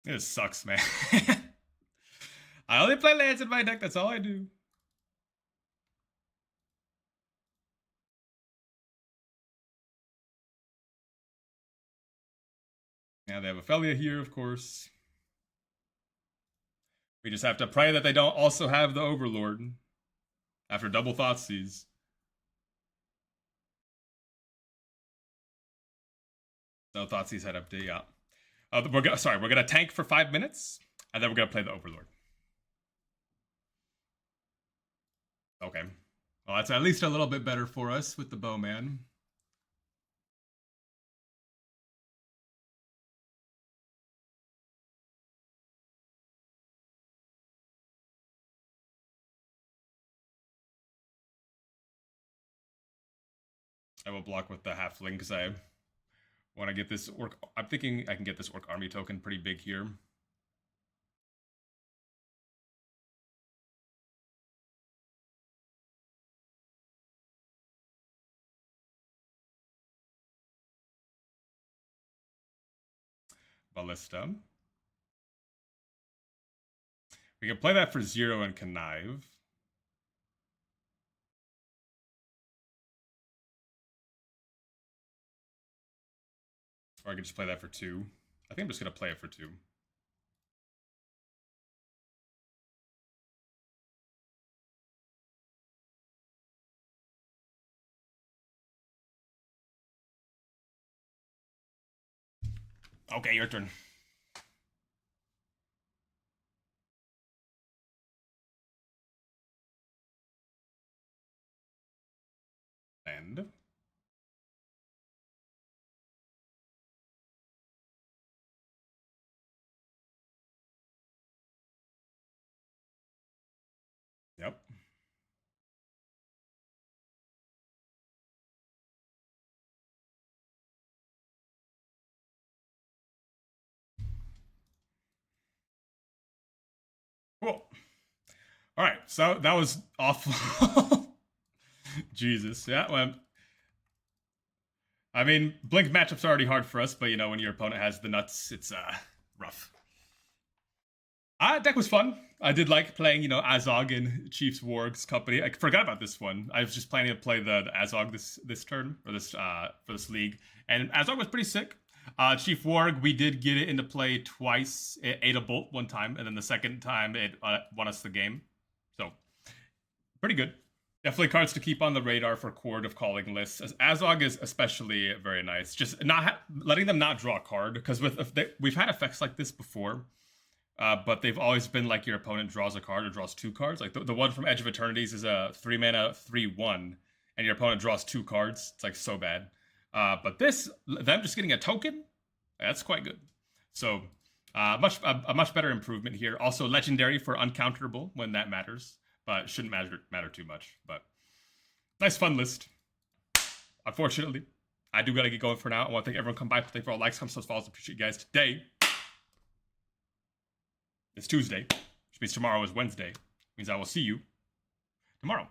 This sucks, man. I only play lands in my deck. That's all I do. Yeah, they have Ophelia here, of course. We just have to pray that they don't also have the Overlord after double Thoughtseize. No Thoughtseize head update, yeah. We're gonna tank for 5 minutes, and then we're gonna play the Overlord. Okay. Well, that's at least a little bit better for us with the Bowman. I will block with the Halfling because I want to get this Orc. I'm thinking I can get this Orc Army token pretty big here. Ballista. We can play that for 0 and Connive. Or I could just play that for 2. I think I'm just going to play it for 2. Okay, your turn. And yep. Cool. All right, so that was awful. Jesus, yeah. Well, I mean, Blink matchup's already hard for us, but you know when your opponent has the nuts, it's rough. Deck was fun. I did like playing, you know, Azog in Chief's Warg's company. I forgot about this one. I was just planning to play the Azog this turn or this for this league, and Azog was pretty sick. Chief Warg, we did get it into play twice. It ate a bolt one time, and then the second time it won us the game. So pretty good. Definitely cards to keep on the radar for Chord of Calling lists. Azog is especially very nice. Just not letting them not draw a card, because we've had effects like this before. But they've always been like your opponent draws a card or draws 2 cards. Like the one from Edge of Eternities is a 3-mana 3/1, and your opponent draws 2 cards. It's like so bad. But them just getting a token, that's quite good. So A much better improvement here. Also legendary for uncounterable when that matters, but shouldn't matter too much. But nice fun list. Unfortunately, I do gotta get going for now. I want to thank everyone come by. Thank you for all likes, comments, follows. Appreciate you guys. Today it's Tuesday, which means tomorrow is Wednesday. Which means I will see you tomorrow.